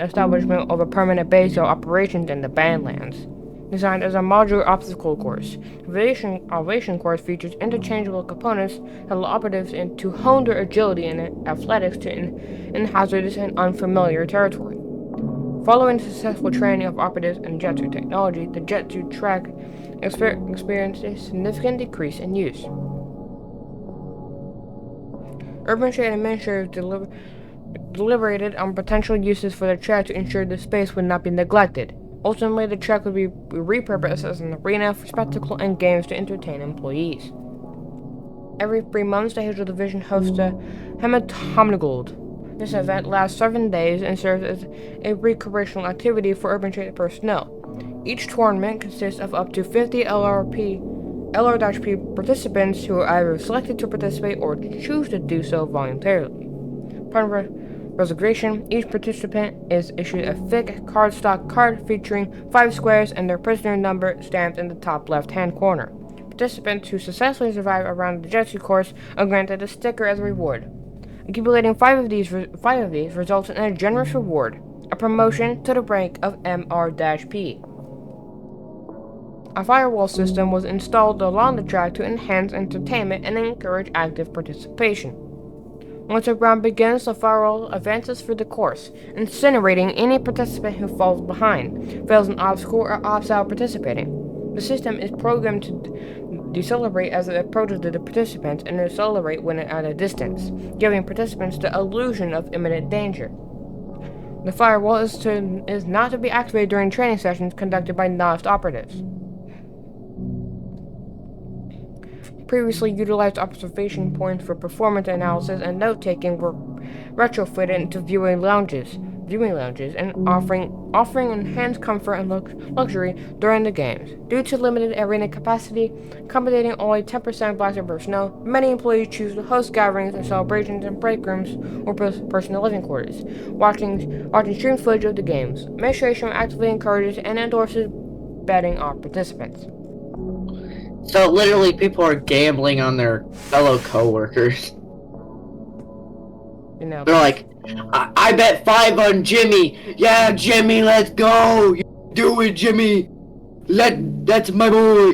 establishment of a permanent base of operations in the Badlands. Designed as a modular obstacle course, the aviation course features interchangeable components that allow operatives to hone their agility and athletics in hazardous and unfamiliar territory. Following the successful training of operatives in Jetsu technology, the Jetsu track experienced a significant decrease in use. Urban State administrators deliberated on potential uses for the track to ensure the space would not be neglected. Ultimately, the track would be repurposed as an arena for spectacle and games to entertain employees. Every 3 months, the Halo Division hosts a Hematomnigold. This event lasts 7 days and serves as a recreational activity for urban trade personnel. Each tournament consists of up to 50 LR-P participants who are either selected to participate or choose to do so voluntarily. Upon resignation, each participant is issued a thick cardstock card featuring 5 squares and their prisoner number stamped in the top left-hand corner. Participants who successfully survive around the Jetsu course are granted a sticker as a reward. Accumulating 5 of these results in a generous reward, a promotion to the rank of MR-P. A firewall system was installed along the track to enhance entertainment and encourage active participation. Once a round begins, the firewall advances through the course, incinerating any participant who falls behind, fails an obstacle, or opts out participating. The system is programmed to decelerate as it approaches the participants and accelerate when at a distance, giving participants the illusion of imminent danger. The firewall is not to be activated during training sessions conducted by NOS operatives. Previously utilized observation points for performance analysis and note-taking were retrofitted into viewing lounges and offering enhanced comfort and luxury during the games. Due to limited arena capacity, accommodating only 10% Blaster personnel, many employees choose to host gatherings and celebrations in break rooms or personal living quarters, watching stream footage of the games. Administration actively encourages and endorses betting on participants. So literally people are gambling on their fellow co-workers. You know, They're like, I bet 5 on Jimmy. Yeah, Jimmy, let's go. You do it, Jimmy. That's my boy.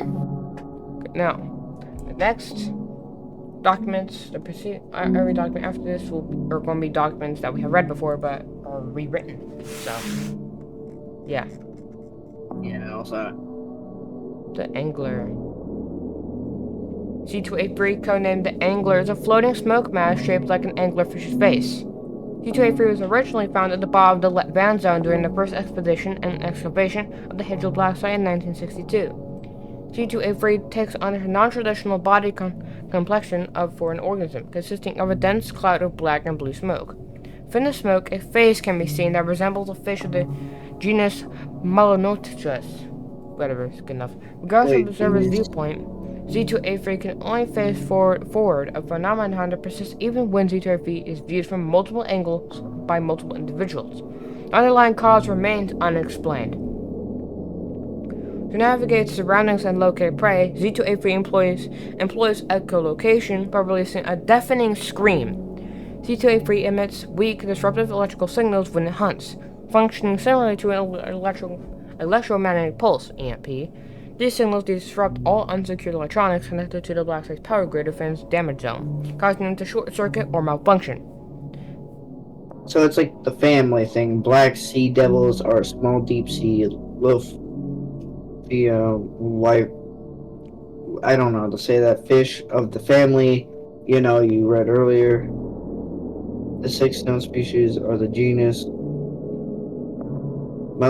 now, the next documents, every document after this are going to be documents that we have read before but are rewritten. So, yeah. Yeah, also. The Angler. C283, codenamed the Angler, is a floating smoke mass shaped like an anglerfish's face. C283 was originally found at the bottom of the Van Zone during the first expedition and excavation of the Hydro Blast site in 1962. C283 takes on a non-traditional body complexion for an organism, consisting of a dense cloud of black and blue smoke. Within the smoke, a face can be seen that resembles a fish of the genus Melanotus. Whatever, it's good enough. Regardless of the observer's viewpoint, Z2A3 can only face forward a phenomenon that persists even when Z2A3 is viewed from multiple angles by multiple individuals. The underlying cause remains unexplained. To navigate surroundings and locate prey, Z2A3 employs echolocation by releasing a deafening scream. Z2A3 emits weak, disruptive electrical signals when it hunts, functioning similarly to an electromagnetic pulse (EMP). These signals disrupt all unsecured electronics connected to the black site's power grid within its damage zone, causing them to short circuit or malfunction. So it's like the family thing. Black sea devils are small deep sea white. I don't know how to say that. Fish of the family. You know, you read earlier. The 6 known species are the genus. I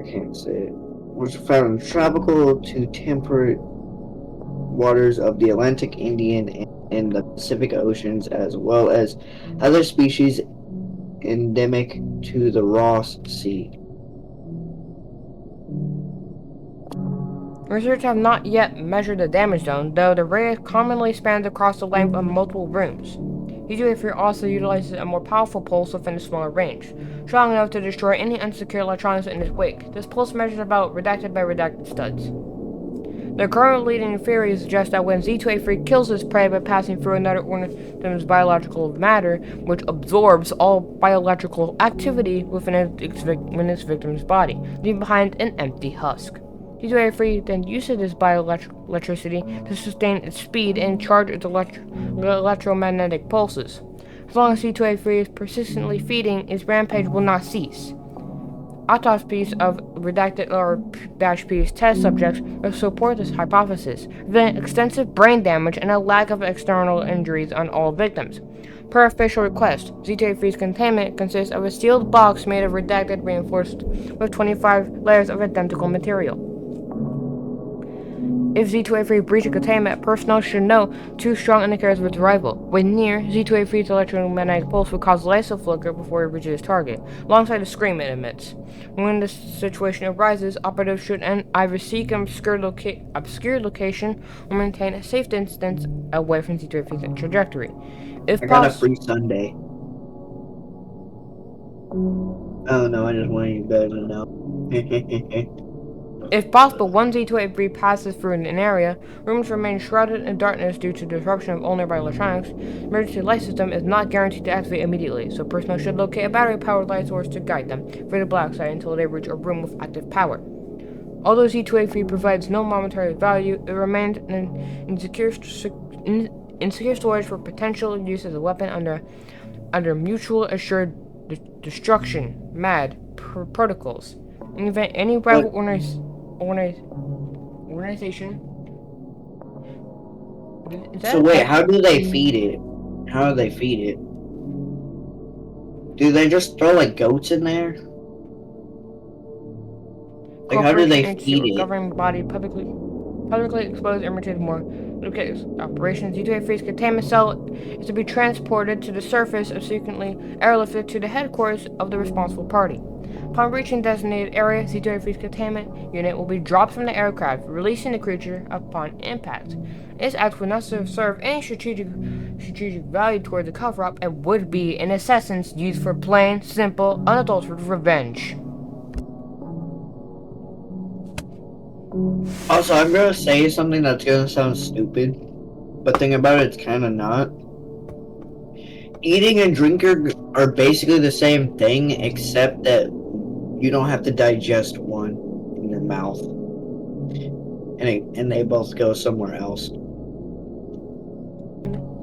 can't say it. Which are found in tropical to temperate waters of the Atlantic, Indian, and the Pacific Oceans, as well as other species endemic to the Ross Sea. Researchers have not yet measured the damage zone, though the radius commonly spans across the length of multiple rooms. Z2A3 also utilizes a more powerful pulse within a smaller range, strong enough to destroy any unsecured electronics in its wake. This pulse measures about redacted by redacted studs. The current leading theory suggests that when Z2A3 kills its prey by passing through another organism's biological matter, which absorbs all bioelectrical activity within its victim's body, leaving behind an empty husk. Z2A3 then uses this bioelectricity to sustain its speed and charge its electromagnetic pulses. As long as Z2A3 is persistently feeding, its rampage will not cease. Autopsies of redacted or -P's test subjects support this hypothesis, revealing extensive brain damage and a lack of external injuries on all victims. Per official request, Z2A3's containment consists of a sealed box made of redacted reinforced with 25 layers of identical material. If Z2A3 breaches containment, personnel should know 2 strong indicators of its arrival. When near, Z2A3's electromagnetic pulse will cause laser flicker before it reaches its target, alongside the scream it emits. When this situation arises, operatives should either seek an obscure location or maintain a safe distance away from Z2A3's trajectory. I got a free Sunday. Oh no, I just wanted you guys to know. If possible, one Z2A3 passes through an area, rooms remain shrouded in darkness due to disruption of all nearby electronics. The emergency light system is not guaranteed to activate immediately, so personnel should locate a battery-powered light source to guide them through the black site until they reach a room with active power. Although Z2A3 provides no monetary value, it remains in secure storage for potential use as a weapon under mutual assured destruction protocols. In the event any rival organization. So wait, how do they feed it? How do they feed it? Do they just throw like goats in there? Like how do they feed it? Governing body publicly exposed images more located operations. Z2A3's containment cell is to be transported to the surface and subsequently airlifted to the headquarters of the responsible party. Upon reaching designated area, Z2A3's containment unit will be dropped from the aircraft, releasing the creature upon impact. This act would not serve any strategic value toward the cover-up and would be, in essence, used for plain, simple, unadulterated revenge. Also, I'm gonna say something that's gonna sound stupid, but think about it, it's kinda not. Eating and drinking are basically the same thing, except that you don't have to digest one in your mouth. And they both go somewhere else.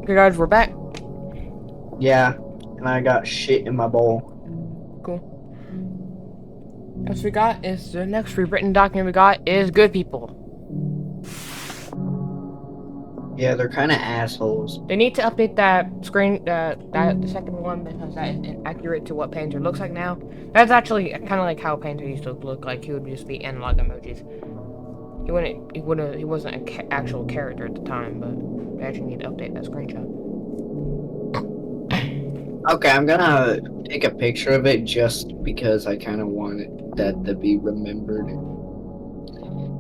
Okay guys, we're back. Yeah, and I got shit in my bowl. Cool. Next we got is the next rewritten document we got is good people. Yeah, they're kind of assholes. They need to update that screen, the second one, because that is inaccurate to what Painter looks like now. That's actually kind of like how Painter used to look like. He would just be analog emojis. He wasn't an actual character at the time, but they actually need to update that screenshot. Okay, I'm gonna take a picture of it just because I kind of want that to be remembered.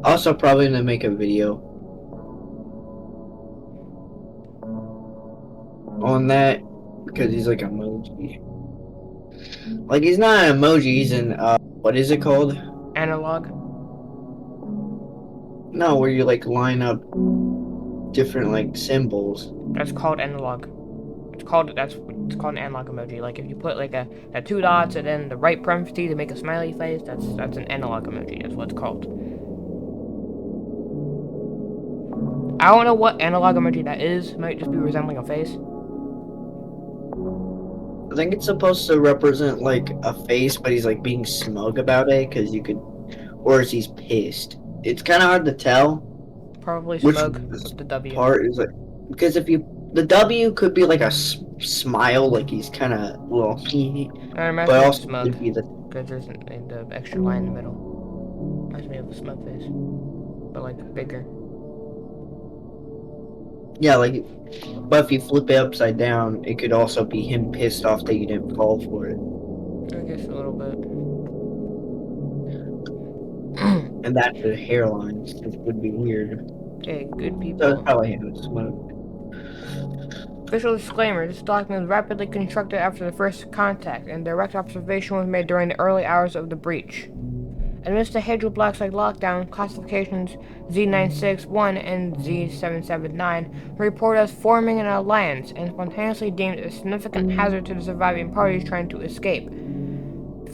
Also, probably gonna make a video on that because he's like emoji. Like he's not an emoji. He's an what is it called? Analog. No, where you like line up different like symbols. That's called analog. It's called an analog emoji. Like if you put like a two dots and then the right parenthesis to make a smiley face, that's an analog emoji. That's what it's called. I don't know what analog emoji that is. It might just be resembling a face. I think it's supposed to represent like a face, but he's like being smug about it because you could, or is he's pissed? It's kind of hard to tell Probably which smug with the W. part is like because if you the W could be like a smile, like he's kind of well, I imagine but it's also smug could be the because there's the extra line in the middle. Reminds me of a smug face, but like bigger. yeah like. But if you flip it upside down, it could also be him pissed off that you didn't fall for it. I guess a little bit. And that the hairline would be weird. Okay, good So people. that's how I handle smoke. Official disclaimer, this document was rapidly constructed after the first contact, and direct observation was made during the early hours of the breach. Amidst the Hadrian Blacksite lockdown, classifications Z961 and Z779 were reported as forming an alliance and spontaneously deemed a significant hazard to the surviving parties trying to escape. To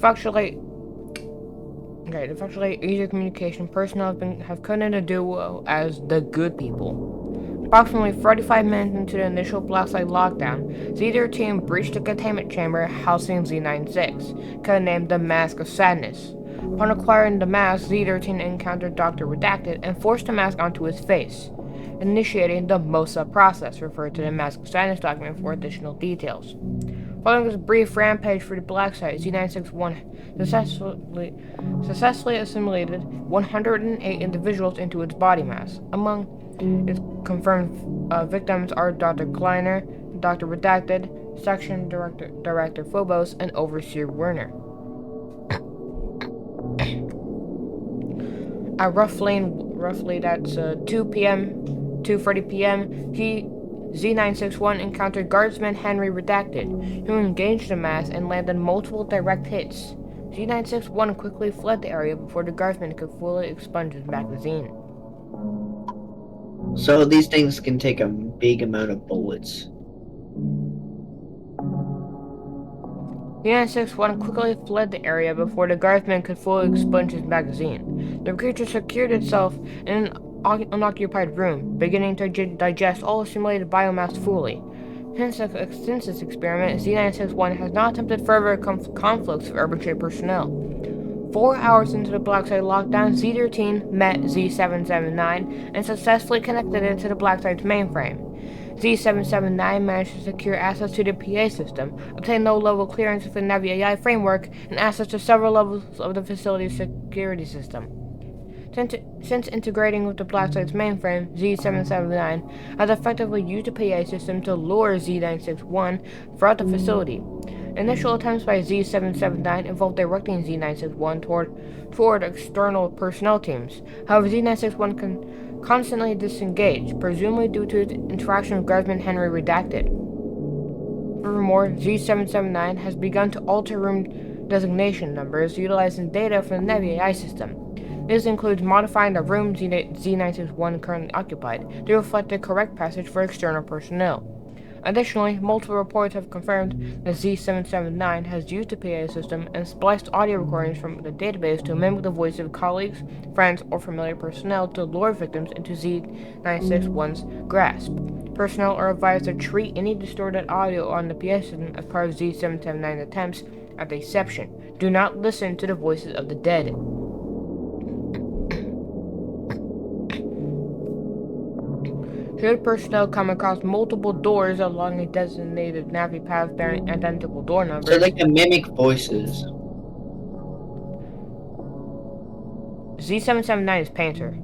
facilitate easier communication, personnel have come in to duo as the good people. Approximately 45 minutes into the initial Blacksite lockdown, Z13 breached the containment chamber housing Z96, codenamed the Mask of Sadness. Upon acquiring the mask, Z13 encountered Dr. Redacted and forced the mask onto his face, initiating the MOSA process, referred to the Mask of Sadness document for additional details. Following this brief rampage through the Blacksite, Z961 successfully assimilated 108 individuals into its body mass. Among its confirmed victims are Dr. Kleiner, Dr. Redacted, Section Director Phobos, and Overseer Werner. At roughly that's 2 p.m., 2:30 p.m., Z961 encountered Guardsman Henry Redacted, who engaged the mass and landed multiple direct hits. Z961 quickly fled the area before the Guardsman could fully expunge his magazine. So these things can take a big amount of bullets. Z961 quickly fled the area before the Guardsman could fully expunge his magazine. The creature secured itself in an unoccupied room, beginning to digest all assimilated biomass fully. Since this experiment, Z961 has not attempted further conflicts with Urban Trade personnel. 4 hours into the Blacksite lockdown, Z13 met Z779 and successfully connected it to the Blacksite's mainframe. Z779 managed to secure access to the PA system, obtain low-level clearance within the Navi AI framework, and access to several levels of the facility's security system. Since integrating with the Blacksite's mainframe, Z779 has effectively used the PA system to lure Z961 throughout the facility. Initial attempts by Z779 involved directing Z961 toward external personnel teams. However, Z961 can constantly disengage, presumably due to its interaction with Guardsman Henry Redacted. Furthermore, Z779 has begun to alter room designation numbers utilizing data from the Navi AI system. This includes modifying the room Z961 currently occupied to reflect the correct passage for external personnel. Additionally, multiple reports have confirmed that Z779 has used the PA system and spliced audio recordings from the database to mimic the voice of colleagues, friends, or familiar personnel to lure victims into Z961's grasp. Personnel are advised to treat any distorted audio on the PA system as part of Z779's attempts at deception. Do not listen to the voices of the dead. Should personnel come across multiple doors along a designated Navi path bearing identical door numbers, So they can mimic voices. Z779 is Painter.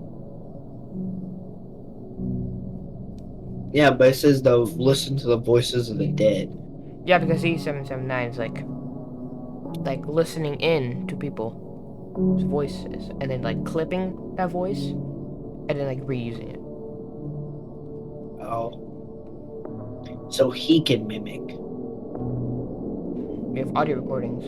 Yeah, but it says they'll listen to the voices of the dead. Yeah, because Z779 is like listening in to people. voices and then like clipping that voice and then like reusing it. Oh. So he can mimic. We have audio recordings.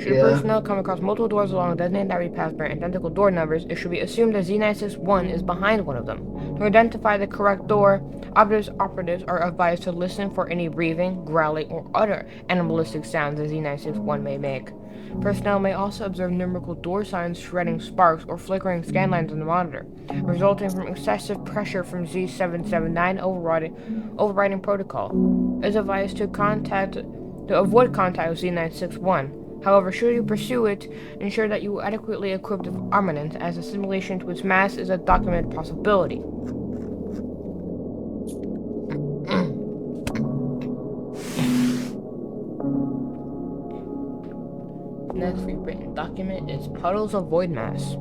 Should Yeah. personnel come across multiple doors along a designated navigation path bearing identical door numbers, it should be assumed that Z961 is behind one of them. To identify the correct door, operatives are advised to listen for any breathing, growling, or other animalistic sounds that Z961 may make. Personnel may also observe numerical door signs shredding sparks or flickering scan lines on the monitor, resulting from excessive pressure from Z779 overriding protocol. It is advised to avoid contact with Z961. However, should you pursue it, ensure that you are adequately equipped with armament, as assimilation to its mass is a documented possibility. Next rewritten document is Puddles of Void Mass.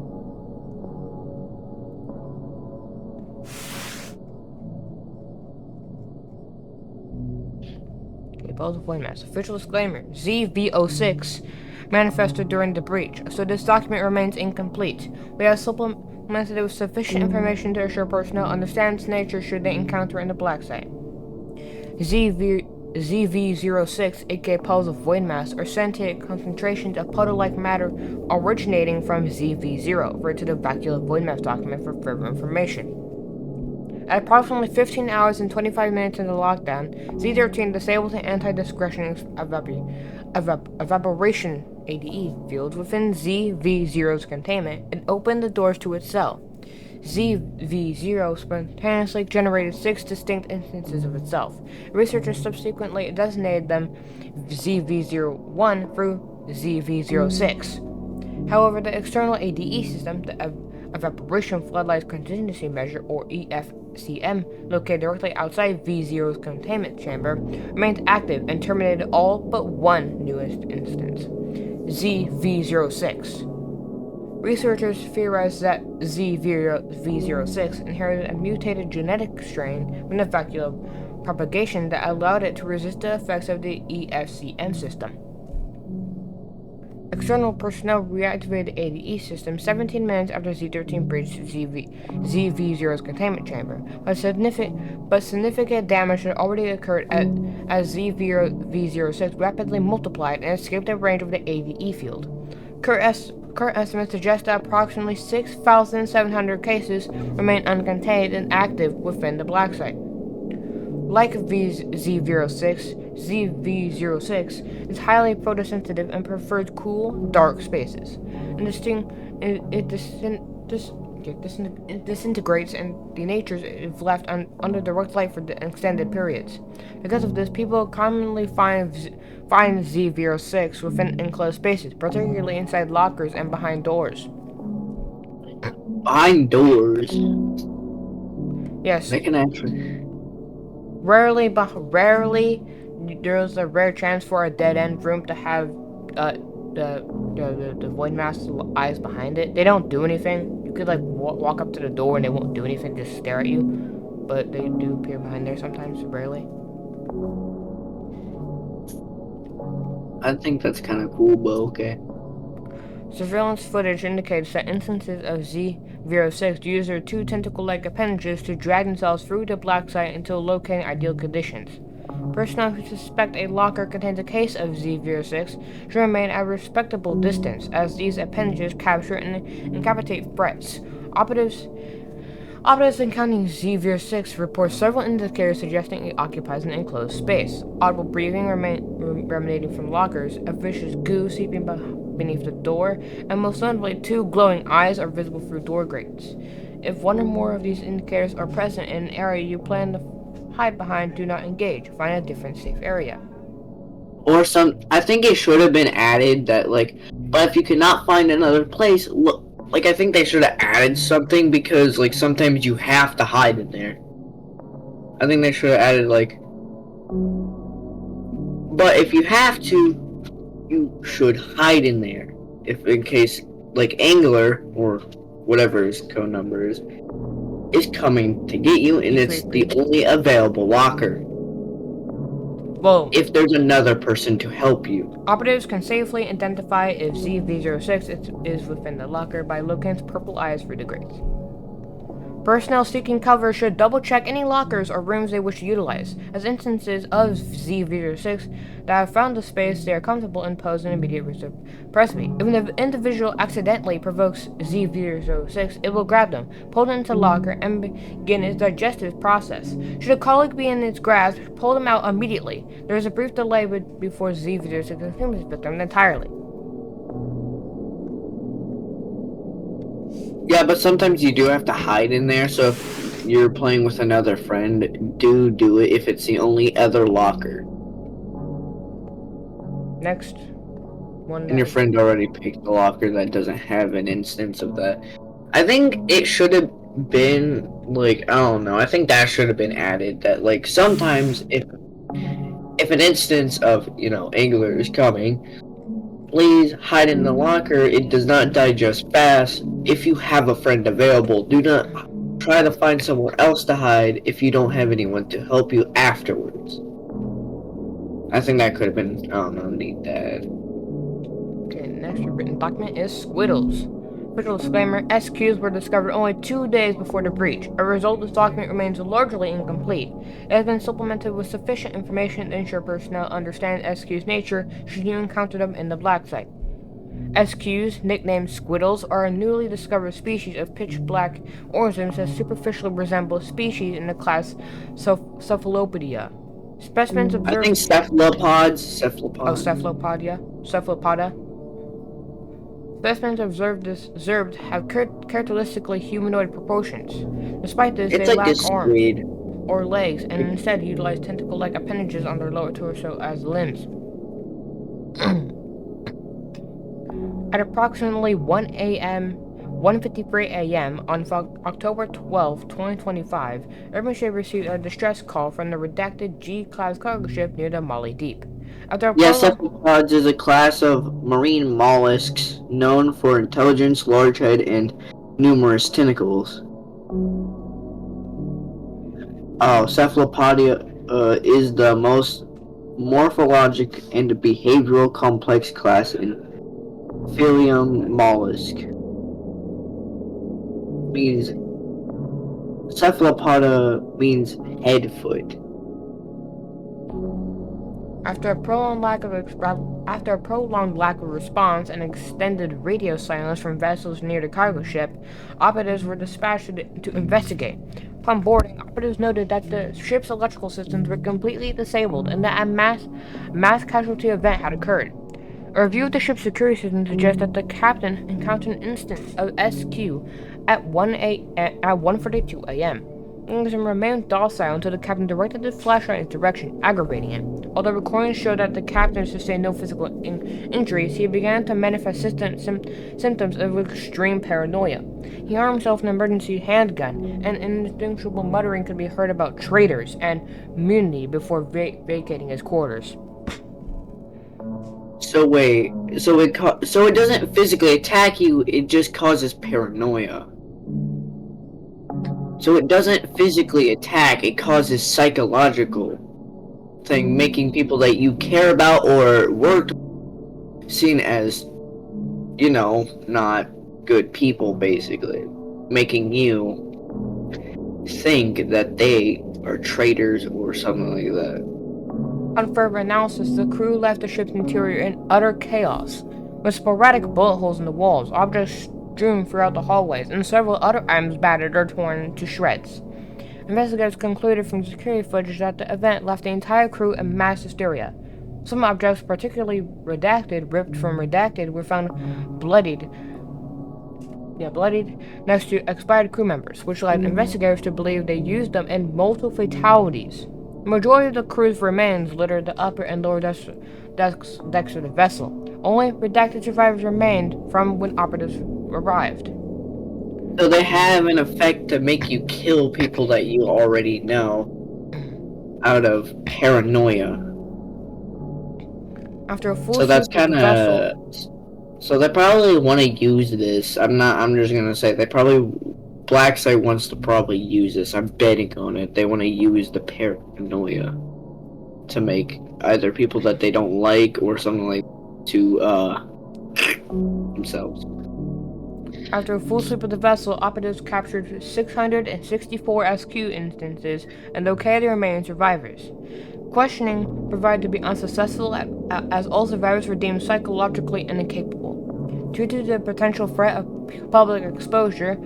Puddles of Void Mass. Official disclaimer. ZV06 manifested during the breach, so this document remains incomplete. We have supplemented it with sufficient information to assure personnel understand its nature should they encounter in the black site. ZV06, aka Puddles of Void Mass, are sentient concentrations of puddle-like matter originating from ZV0. Refer to the vacuole Void Mass document for further information. At approximately 15 hours and 25 minutes into lockdown, Z13 disabled the anti-discretion evaporation ADE fields within ZV0's containment and opened the doors to its cell. ZV0 spontaneously generated 6 distinct instances of itself. Researchers subsequently designated them ZV01 through ZV06. However, the external ADE system, the Evaporation Floodlight Contingency Measure, or EFCM, located directly outside V0's containment chamber, remained active and terminated all but one newest instance, ZV06. Researchers theorized that ZV06 inherited a mutated genetic strain from the vacuole propagation that allowed it to resist the effects of the EFCM system. External personnel reactivated the ADE system 17 minutes after Z13 breached ZV0's containment chamber, but significant damage had already occurred as ZV06 rapidly multiplied and escaped the range of the ADE field. Current estimates suggest that approximately 6,700 cases remain uncontained and active within the black site. Like ZV06 is highly photosensitive and prefers cool, dark spaces. It disintegrates and denatures if left under direct light for extended periods. Because of this, people commonly find ZV06 within enclosed spaces, particularly inside lockers and behind doors. Behind doors? Yes. They can actually... Rarely, there's a rare chance for a dead-end room to have the void mass eyes behind it. They don't do anything. You could like walk up to the door and they won't do anything, just stare at you. But they do appear behind there sometimes, rarely. I think that's kind of cool, but okay. Surveillance footage indicates that instances of Z06 use their two tentacle-like appendages to drag themselves through the black site until locating ideal conditions. Personnel who suspect a locker contains a case of Z06 should remain at a respectable distance, as these appendages capture and incapacitate threats. Operatives encountering Z06 report several indicators suggesting it occupies an enclosed space. Audible breathing emanating from lockers, a vicious goo seeping beneath the door, and most notably, two glowing eyes are visible through door grates. If one or more of these indicators are present in an area you plan to hide behind, do not engage. Find a different safe area. Or I think it should have been added that, like, but if you cannot find another place, look, like, I think they should have added something because, like, sometimes you have to hide in there. I think they should have added, like, but if you have to, you should hide in there. If in case, like, Angler, or whatever his code number is coming to get you, and it's the only available locker. Well, if there's another person to help you. operatives can safely identify if ZV-06 is within the locker by looking at purple eyes for the grates. Personnel seeking cover should double-check any lockers or rooms they wish to utilize, as instances of ZV-06 that have found the space they are comfortable in pose an immediate risk of presby. If an individual accidentally provokes ZV-06, it will grab them, pull them into the locker, and begin its digestive process. Should a colleague be in its grasp, pull them out immediately. There is a brief delay before ZV-06 consumes its victim entirely. Yeah, but sometimes you do have to hide in there, so if you're playing with another friend, do it if it's the only other locker. Next one. And your friend already picked the locker that doesn't have an instance of that. I think it should have been, like, I don't know, I think that should have been added, that, like, sometimes if an instance of, Angler is coming, please hide in the locker. It does not digest fast. If you have a friend available, do not try to find somewhere else to hide if you don't have anyone to help you afterwards. I think that could have been, I don't know, neat that. Okay, next written document is Squiddles. Official disclaimer, SQs were discovered only 2 days before the breach. As a result, this document remains largely incomplete. It has been supplemented with sufficient information to ensure personnel understand SQ's nature should you encounter them in the black site. SQs, nicknamed Squiddles, are a newly discovered species of pitch-black organisms that superficially resemble species in the class Cephalopodia. Specimens observed... I think cephalopods. Oh, Cephalopoda. Specimens observed have characteristically humanoid proportions. Despite this, It's they like lack this arms squid. or legs and instead utilize tentacle-like appendages on their lower torso as limbs. At approximately 1:53 a.m. on October 12, 2025, Urban Shade received a distress call from the redacted G-class cargo ship near the Mali Deep. Cephalopods is a class of marine mollusks known for intelligence, large head, and numerous tentacles. Cephalopodia is the most morphologic and behavioral complex class in Phylum mollusk. Cephalopoda means head foot. After a prolonged lack of response and extended radio silence from vessels near the cargo ship, operatives were dispatched to investigate. Upon boarding, operatives noted that the ship's electrical systems were completely disabled and that a mass casualty event had occurred. A review of the ship's security system suggests that the captain encountered an instance of SQ at 1:42 a.m. England remained docile until the captain directed the flashlight in his direction, aggravating him. Although recordings showed that the captain sustained no physical injuries, he began to manifest symptoms of extreme paranoia. He armed himself with an emergency handgun, and indistinguishable muttering could be heard about traitors and mutiny before vacating his quarters. So wait, so it doesn't physically attack you, it just causes paranoia. So it doesn't physically attack, it causes psychological thing, making people that you care about or worked seen as, not good people, basically. Making you think that they are traitors or something like that. On further analysis, the crew left the ship's interior in utter chaos, with sporadic bullet holes in the walls, objects strewn throughout the hallways, and several other items battered or torn to shreds. Investigators concluded from security footage that the event left the entire crew in mass hysteria. Some objects, particularly ripped from redacted, were found bloodied next to expired crew members, which led investigators to believe they used them in multiple fatalities. The majority of the crew's remains littered the upper and lower decks of the vessel. Only redacted survivors remained from when operatives arrived. So they have an effect to make you kill people that you already know out of paranoia. After a full So that's kind of... So they probably want to use this. I'm just gonna say Black Site wants to probably use this. I'm betting on it. They want to use the paranoia to make either people that they don't like or something like to themselves. After a full sweep of the vessel, operatives captured 664 SQ instances and located the remaining survivors. Questioning proved to be unsuccessful as all survivors were deemed psychologically incapable. Due to the potential threat of public exposure,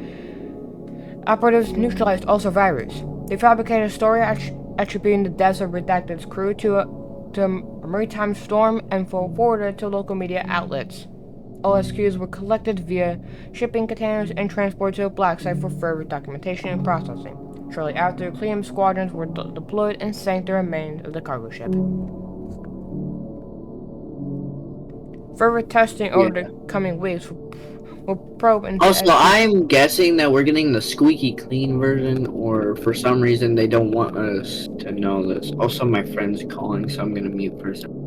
operatives neutralized all survivors. They fabricated a story attributing the deaths of Redacted's crew to a maritime storm and forwarded it to local media outlets. All SQs were collected via shipping containers and transported to a black site for further documentation and processing. Shortly after, cleanup squadrons were deployed and sank the remains of the cargo ship. Further testing over the coming weeks will probe into Also, I'm guessing that we're getting the squeaky clean version, or for some reason they don't want us to know this. Also, my friend's calling, so I'm gonna mute for a second.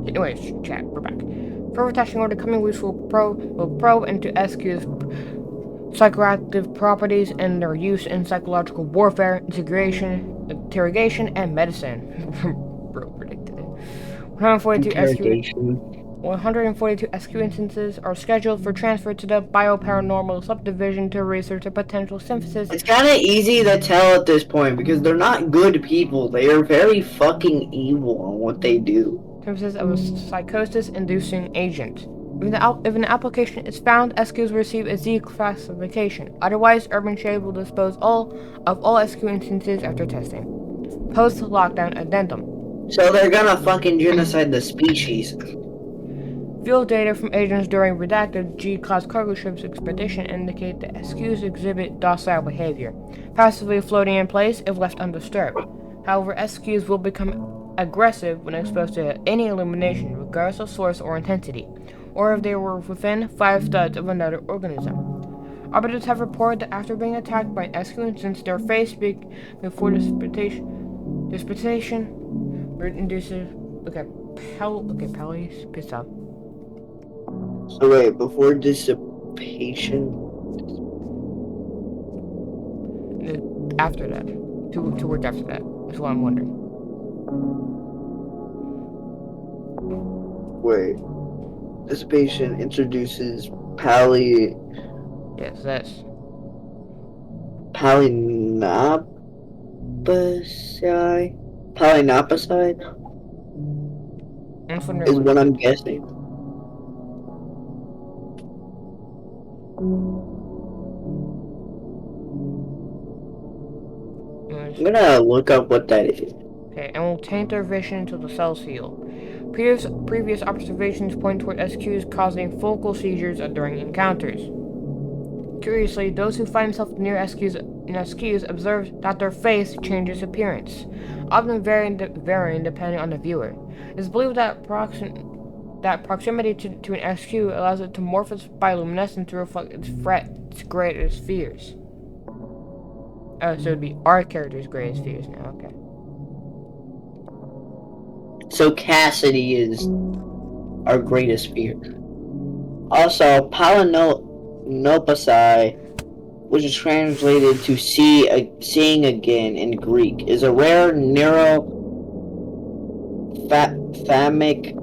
Anyways, chat, we're back. Further testing over the coming weeks will probe into SQ's psychoactive properties and their use in psychological warfare, interrogation, and medicine. Bro predicted it. 142 SQ instances are scheduled for transfer to the bioparanormal subdivision to research the potential synthesis. It's kind of easy to tell at this point because they're not good people. They are very fucking evil on what they do. Synthesis of a psychosis-inducing agent. If an application is found, SQs will receive a Z classification. Otherwise, Urban Shade will dispose of all SQ instances after testing. Post-lockdown addendum. So they're gonna fucking genocide the species. Field data from agents during redacted G-class cargo ships expedition indicate that SQs exhibit docile behavior, passively floating in place if left undisturbed. However, SQs will become aggressive when exposed to any illumination, regardless of source or intensity, or if they were within 5 studs of another organism. Operatives have reported that after being attacked by an SQ instance, their face before disputation induces. Pelly's pissed off. So wait, before dissipation? After that. Two words after that. That's what I'm wondering. Wait. Dissipation introduces Yes, that's... Polynopacide? Is what I'm guessing. I'm gonna look up what that is. Okay, and will taint their vision until the cells heal. Previous observations point toward SQs causing focal seizures during encounters. Curiously, those who find themselves near SQs observe that their face changes appearance, often varying depending on the viewer. It is believed that proximity to an SQ allows it to morph its bioluminescence to reflect its greatest fears. Oh, so it'd be our character's greatest fears now, okay. So Cassidy is our greatest fear. Also, polynopacide, which is translated to seeing again in Greek, is a rare neurothalamic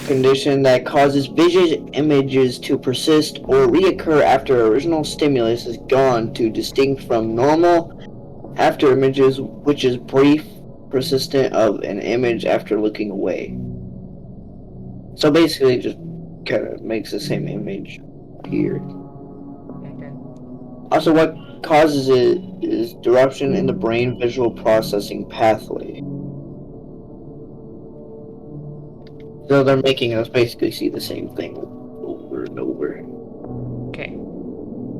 condition that causes vision images to persist or reoccur after original stimulus is gone, to distinct from normal after images, which is brief persistent of an image after looking away. So basically just kind of makes the same image appear. Okay. Also, what causes it is disruption in the brain visual processing pathway. So they're making us basically see the same thing over and over. Okay.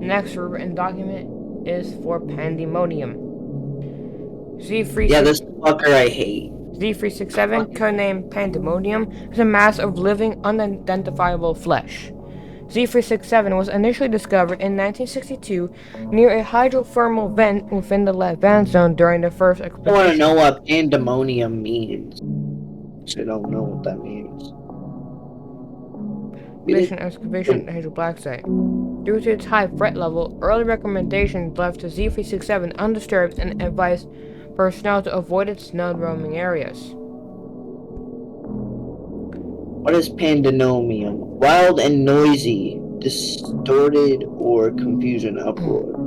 Next written document is for Pandemonium. Yeah, this fucker I hate. Z367, codenamed Pandemonium, is a mass of living, unidentifiable flesh. Z367 was initially discovered in 1962 near a hydrothermal vent within the Levant zone during the first expedition. I want to know what pandemonium means. I don't know what that means. mission excavation at the black site. Due to its high threat level, early recommendations left Z367 undisturbed and advised personnel to avoid its known roaming areas. What is pandemonium? Wild and noisy, distorted, or confusion, uproar.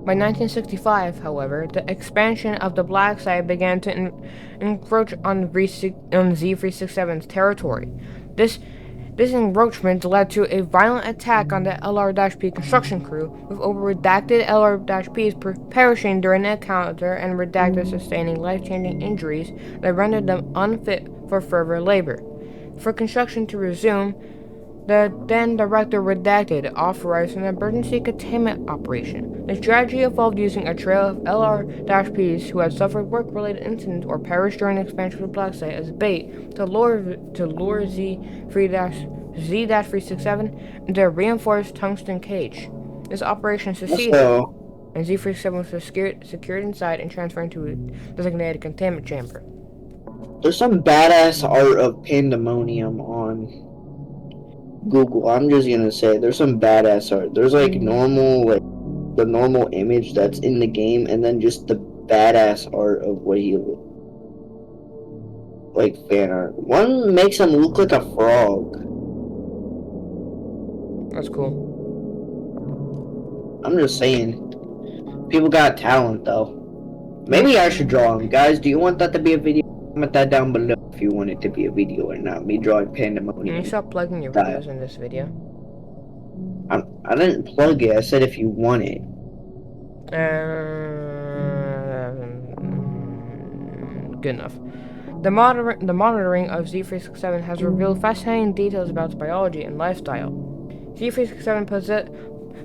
By 1965, however, the expansion of the black site began to encroach on Z367's territory. This encroachment led to a violent attack on the LR-P construction crew, with over redacted LR-Ps perishing during the encounter and redacted sustaining life-changing injuries that rendered them unfit for further labor. For construction to resume, the then director redacted authorized an emergency containment operation. The strategy involved using a trail of LR-Ps who had suffered work-related incidents or perished during the expansion of the black site as bait to lure Z367 into a reinforced tungsten cage. This operation succeeded, and Z367 was secured inside and transferred into a designated containment chamber. There's some badass art of pandemonium on Google. I'm just gonna say there's some badass art. There's like normal, like the normal image that's in the game, and then just the badass art of what he look like. Fan art. One makes him look like a frog. That's cool. I'm just saying, people got talent though. Maybe I should draw him. Guys, do you want that to be a video? Comment that down below if you want it to be a video or not. Me drawing pandemonium. Can you stop plugging your videos in this video? I didn't plug it. I said if you want it. Good enough. The monitoring of Z367 has revealed fascinating details about its biology and lifestyle. Z367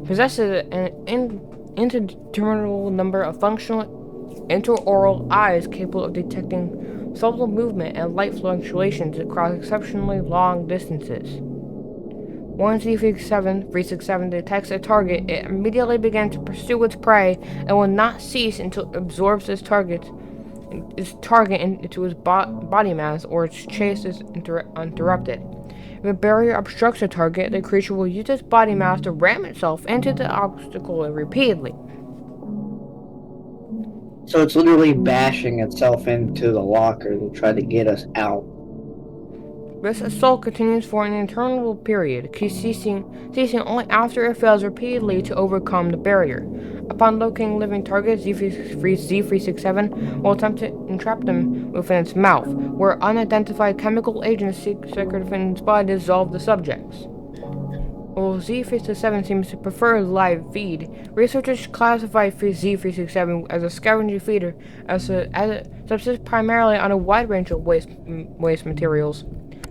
possesses an indeterminable number of functional intraoral eyes capable of detecting subtle movement and light fluctuations across exceptionally long distances. Once Z367 detects a target, it immediately begins to pursue its prey and will not cease until it absorbs its target into its body mass or its chase is interrupted. If a barrier obstructs a target, the creature will use its body mass to ram itself into the obstacle repeatedly. So it's literally bashing itself into the locker to try to get us out. This assault continues for an interminable period, ceasing only after it fails repeatedly to overcome the barrier. Upon locating living targets, Z367 will attempt to entrap them within its mouth, where unidentified chemical agents secreted within its body dissolve the subjects. While Z367 seems to prefer live feed, researchers classify Z367 as a scavenger feeder as it subsists primarily on a wide range of waste materials.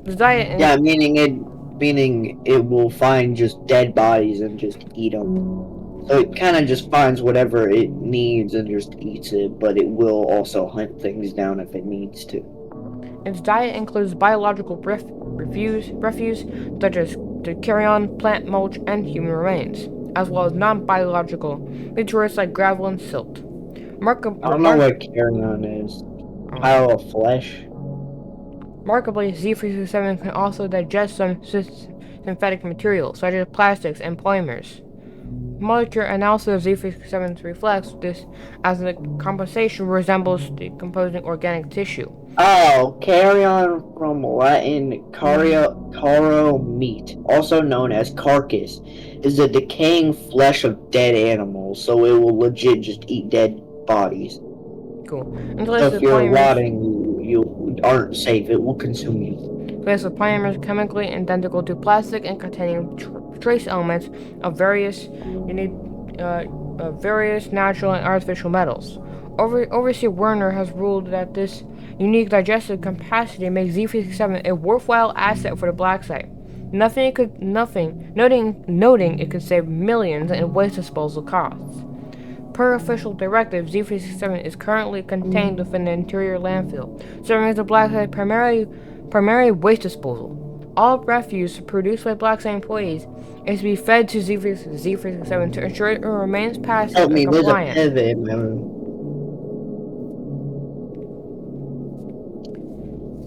The diet meaning it will find just dead bodies and just eat them. So it kind of just finds whatever it needs and just eats it, but it will also hunt things down if it needs to. Its diet includes biological refuse such as the carrion, plant mulch, and human remains, as well as non-biological nutrients like gravel and silt. I don't know what carrion is. Pile of flesh. Remarkably, Z367 can also digest some synthetic materials, such as plastics and polymers. Molecular analysis of Z367 reflects this as the composition resembles decomposing organic tissue. Oh, carrion from Latin caro meat, also known as carcass, is the decaying flesh of dead animals, so it will legit just eat dead bodies. Cool. So if you're rotting, you aren't safe, it will consume you. Place of polymers chemically identical to plastic and containing trace elements of various natural and artificial metals. Overseer Werner has ruled that this unique digestive capacity makes Z367 a worthwhile asset for the black site. Noting it could save millions in waste disposal costs. Per official directive, Z367 is currently contained within the interior landfill, serving as the black site primary waste disposal. All refuse produced by black site employees is to be fed to Z367 to ensure it remains passive and compliant. There's a pivot, man.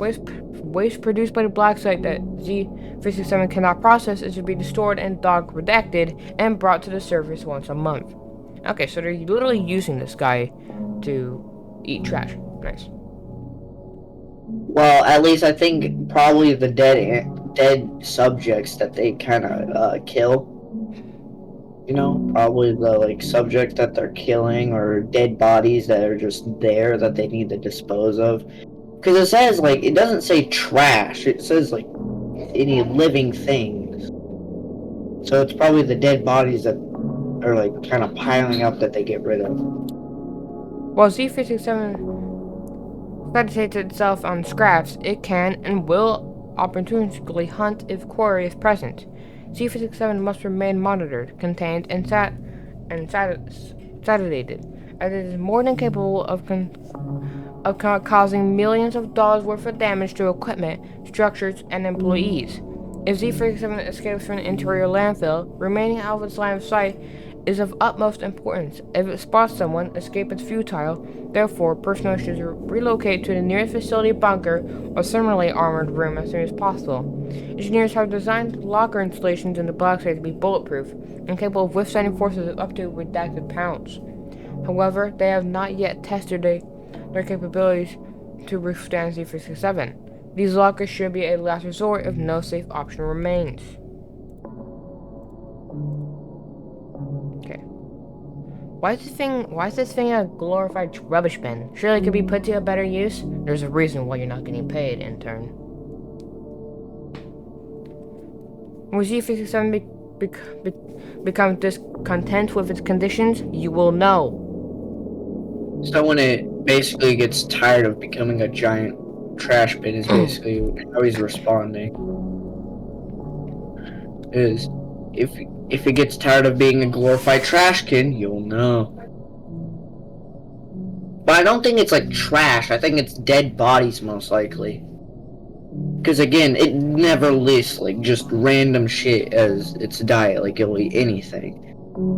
waste produced by the black site that Z57 cannot process is to be stored and dog redacted and brought to the surface once a month. Okay, so they're literally using this guy to eat trash. Nice. Well, at least I think probably the dead subjects that they kind of kill. You know, probably the like subject that they're killing or dead bodies that are just there that they need to dispose of. Because it says like it doesn't say trash. It says like any living things. So it's probably the dead bodies that are like kind of piling up that they get rid of. While Z57 meditates itself on scraps, it can and will opportunistically hunt if quarry is present. Z57 must remain monitored, contained, and sedated, as it is more than capable of causing millions of dollars worth of damage to equipment, structures, and employees. If Z57 escapes from an interior landfill, remaining out of its line of sight is of utmost importance. If it spots someone, escape is futile. Therefore, personnel should relocate to the nearest facility bunker or similarly armored room as soon as possible. Engineers have designed locker installations in the black site to be bulletproof and capable of withstanding forces of up to redacted pounds. However, they have not yet tested their capabilities to withstand Z57. These lockers should be a last resort if no safe option remains. Why is this thing a glorified rubbish bin? Surely it could be put to a better use? There's a reason why you're not getting paid, intern. When Z57 becomes discontent with its conditions, you will know. So when it basically gets tired of becoming a giant trash bin is basically how he's responding. Is if it gets tired of being a glorified trash can, you'll know. But I don't think it's like trash. I think it's dead bodies most likely. Because again, it never lists like just random shit as its diet. Like it'll eat anything.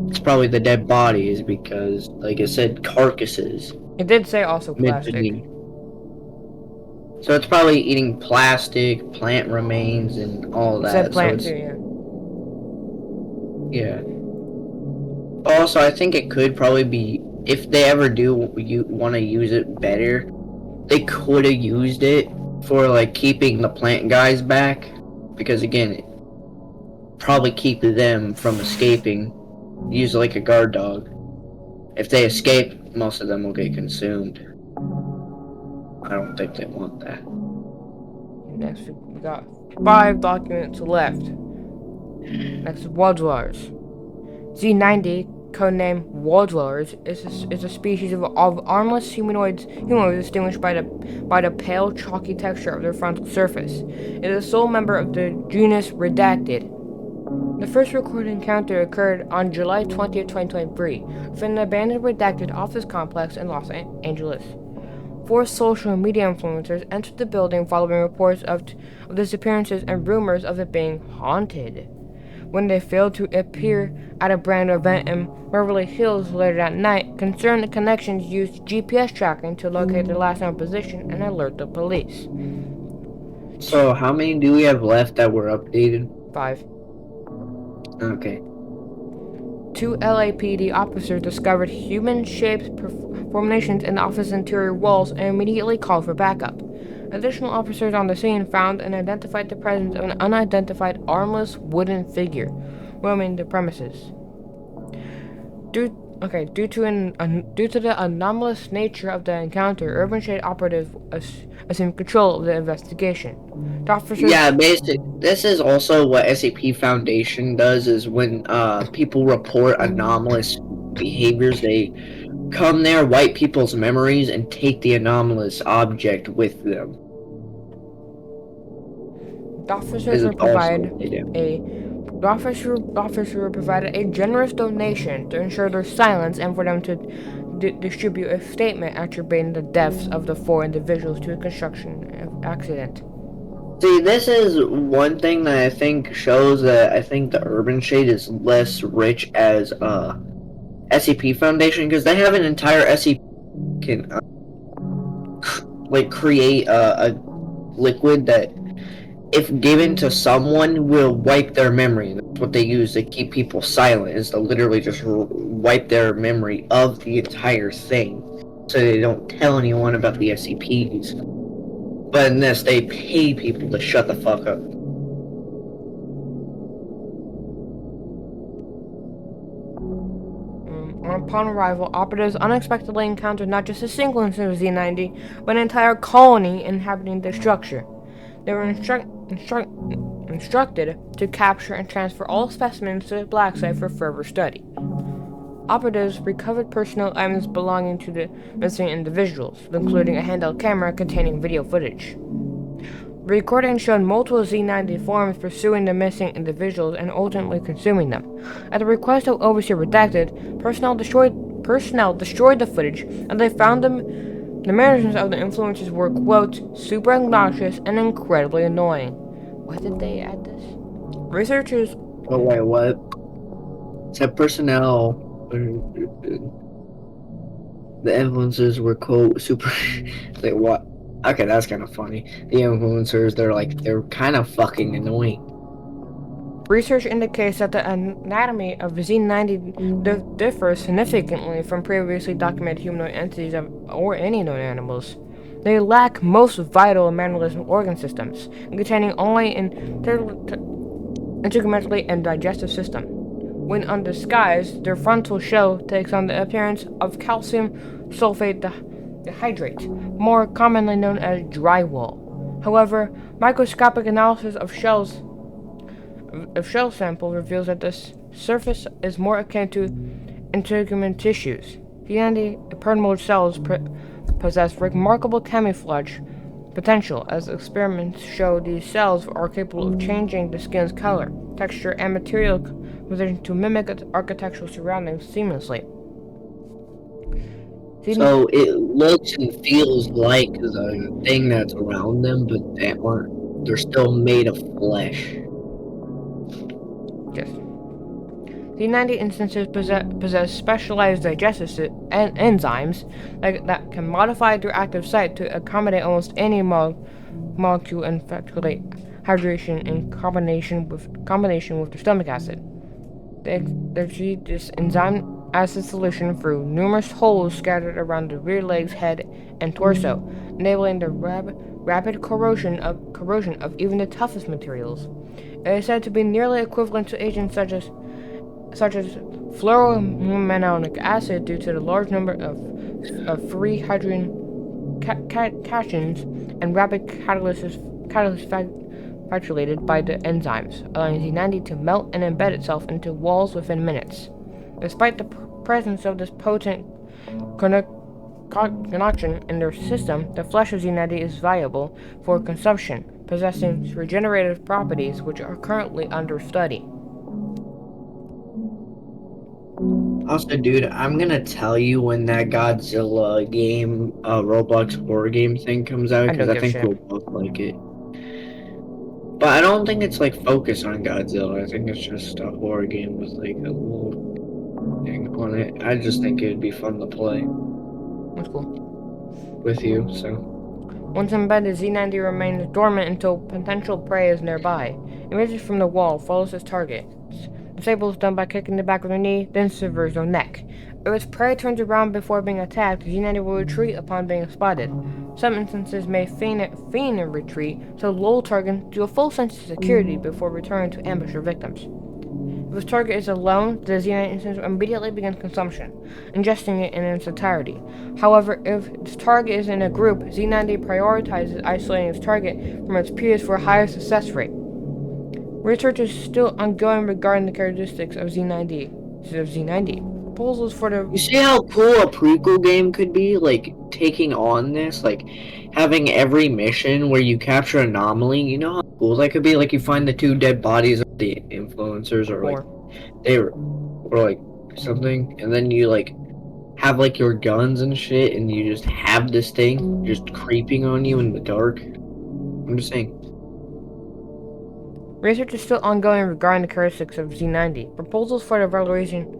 It's probably the dead bodies because, like I said, carcasses. It did say also meant to plastic. be. So it's probably eating plastic, plant remains, and all It that. said plant so too, yeah. Yeah. Also, I think it could probably be, if they ever do want to use it better, they could have used it for like keeping the plant guys back, because again, it probably keep them from escaping. Use it like a guard dog. If they escape, most of them will get consumed. I don't think they want that. Next, we got 5 documents left. Next is wall dwellers. Z90, codename wall dwellers, is a species of armless humanoids distinguished by the pale, chalky texture of their frontal surface. It is a sole member of the genus Redacted. The first recorded encounter occurred on July 20th, 2023, within an abandoned Redacted office complex in Los Angeles. 4 social media influencers entered the building following reports of disappearances and rumors of it being haunted. When they failed to appear at a brand event in Beverly Hills later that night, concerned connections used GPS tracking to locate their last known position and alert the police. So how many do we have left that were updated? 5. Okay. 2 LAPD officers discovered human-shaped formations in the office interior walls and immediately called for backup. Additional officers on the scene found and identified the presence of an unidentified armless wooden figure roaming the premises. Due to the anomalous nature of the encounter, Urban Shade operatives assumed control of the investigation. The officers This is also what SAP Foundation does, is when people report anomalous behaviors, they come there, wipe people's memories, and take the anomalous object with them. The officers were provided a generous donation to ensure their silence and for them to distribute a statement attributing the deaths of the 4 individuals to a construction accident. See, this is one thing that I think shows that I think the Urban Shade is less rich as SCP Foundation, because they have an entire SCP can like create a liquid that, if given to someone, will wipe their memory. And that's what they use to keep people silent, is to literally just wipe their memory of the entire thing, so they don't tell anyone about the SCPs. But in this, they pay people to shut the fuck up. Upon arrival, operatives unexpectedly encountered not just a single instance of Z90, but an entire colony inhabiting the structure. They were instructed to capture and transfer all specimens to the black site for further study. Operatives recovered personal items belonging to the missing individuals, including a handheld camera containing video footage. The recording showed multiple Z90 forms pursuing the missing individuals and ultimately consuming them. At the request of Overseer Redacted, personnel destroyed the footage, and they found the mannerisms of the influencers were, quote, super obnoxious and incredibly annoying. Why did they add this? Researchers... Oh wait, what? Said personnel... The influencers were, quote, super... Like, what? Okay, that's kind of funny. The influencers, they're kind of fucking annoying. Research indicates that the anatomy of Z90 differs significantly from previously documented humanoid entities or any known animals. They lack most vital mannerism organ systems, containing only integumentary and digestive system. When undisguised, their frontal shell takes on the appearance of calcium sulfate hydrate, more commonly known as drywall. However, microscopic analysis of shell sample reveals that the surface is more akin to integument tissues. The epidermal cells possess remarkable camouflage potential, as experiments show these cells are capable of changing the skin's color, texture, and material composition to mimic its architectural surroundings seamlessly. So it looks and feels like the thing that's around them, but they're still made of flesh. Yes. Z90 instances possess specialized digestive enzymes that can modify their active site to accommodate almost any molecule and facilitate hydration in combination with their stomach acid. They exude this enzyme acid solution through numerous holes scattered around the rear legs, head, and torso, enabling the rapid corrosion of even the toughest materials. It is said to be nearly equivalent to agents such as fluoromanonic acid due to the large number of free hydrogen cations and rapid catalysis facilitated by the enzymes, allowing Z90 to melt and embed itself into walls within minutes. Despite the presence of this potent concoction in their system, the flesh of Z90 is viable for consumption, possessing regenerative properties which are currently under study. Also, dude, I'm gonna tell you when that Godzilla game, Roblox horror game thing comes out, because I think we'll both like it. But I don't think it's like focused on Godzilla. I think it's just a horror game with like a little thing on it. I just think it'd be fun to play. That's cool. With you, so. Once embedded, Z90 remains dormant until potential prey is nearby. It emerges from the wall, follows its target. Disables done by kicking the back of the knee, then severs the neck. If its prey turns around before being attacked, Z90 will retreat upon being spotted. Some instances may feign a retreat to lull target to a full sense of security before returning to ambush their victims. If its target is alone, the Z90 instance immediately begins consumption, ingesting it in its entirety. However, if its target is in a group, Z90 prioritizes isolating its target from its peers for a higher success rate. Research is still ongoing regarding the characteristics of Z90. Proposals for the... You see how cool a prequel game could be? Like, taking on this? Like, having every mission where you capture an anomaly? You know how cool that could be? Like, you find the 2 dead bodies of the influencers, or like, or like, something, and then you, like, have, like, your guns and shit, and you just have this thing just creeping on you in the dark. I'm just saying. Research is still ongoing regarding the characteristics of Z90. Proposals for the valorization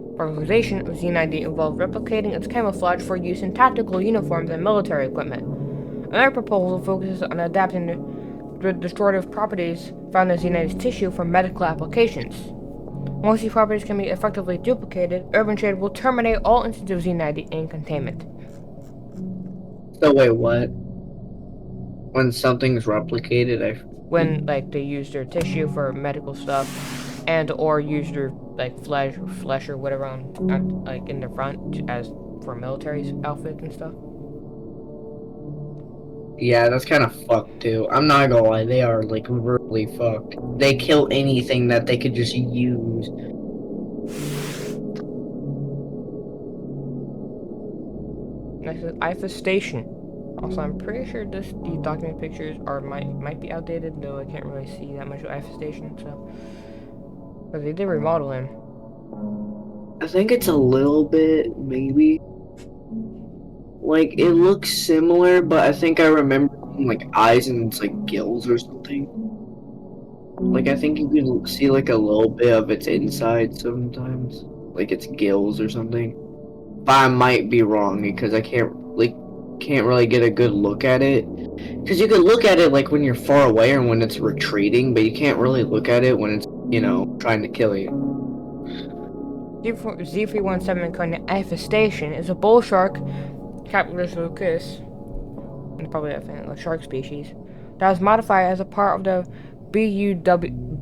of Z90 involve replicating its camouflage for use in tactical uniforms and military equipment. Another proposal focuses on adapting the restorative properties found in Xenite's tissue for medical applications. Once these properties can be effectively duplicated, urban trade will terminate all instances of Xenite in containment. So wait, what? When something's replicated, When they use their tissue for medical stuff, and or use their flesh or whatever on in the front as for military outfits and stuff. Yeah, that's kind of fucked too. I'm not gonna lie, they are like really fucked. They kill anything that they could just use. Next is IFA Station. Also, I'm pretty sure these document pictures might be outdated, though I can't really see that much of IFA Station. So, but they did remodel him. I think it's a little bit, maybe. Like, it looks similar, but I think I remember like eyes and it's like gills or something. Like, I think you can see like a little bit of its inside sometimes. Like its gills or something. But I might be wrong because I can't really get a good look at it. Because you can look at it like when you're far away or when it's retreating, but you can't really look at it when it's, trying to kill you. Z317 called IFA Station is a bull shark, Capulus lucus, and probably a shark species, that was modified as a part of the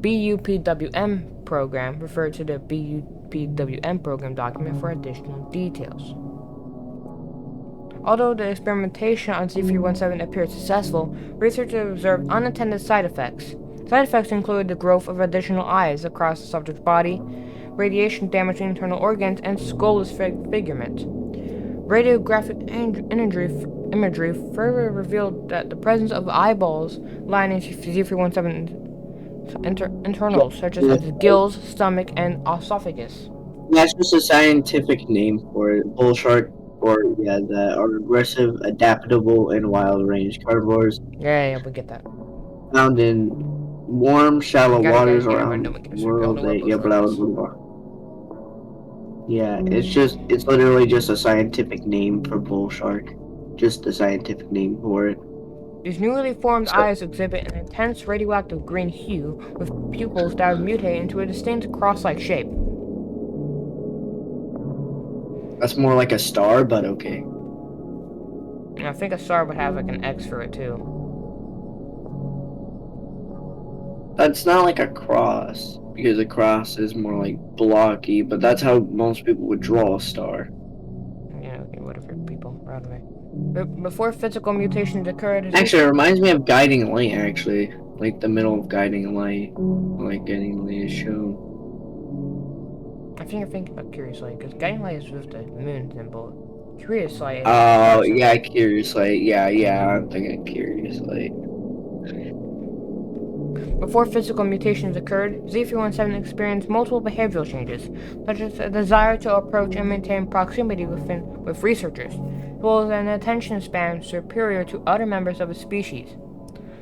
BUPWM program, referred to the BUPWM program document for additional details. Although the experimentation on Z317 appeared successful, researchers observed unintended side effects. Side effects included the growth of additional eyes across the subject's body, radiation damaging internal organs, and skull disfigurement. Radiographic imagery further revealed that the presence of eyeballs lining Z317's internals, such as its gills, stomach, and esophagus. That's just a scientific name for it. Bull shark, that are aggressive, adaptable, and wild-range carnivores. Yeah, we get that. Found in warm, shallow waters around the world. Yeah, it's literally just a scientific name for bull shark. Just a scientific name for it. These newly formed eyes exhibit an intense radioactive green hue, with pupils that have mutated into a distinct cross-like shape. That's more like a star, but okay. And I think a star would have an X for it too. That's not like a cross, because a cross is more like blocky, but that's how most people would draw a star. Yeah, whatever people, rather way. But before physical mutations occurred... Actually, it reminds me of Guiding Light, actually. Like the middle of Guiding Light. Like Guiding Light is shown. I think you're thinking about Curious Light, because Guiding Light is with the moon symbol. Curious Light... Oh, yeah, Curious Light. Yeah, I'm thinking Curious Light. Before physical mutations occurred, Z317 experienced multiple behavioral changes, such as a desire to approach and maintain proximity with researchers, as well as an attention span superior to other members of a species.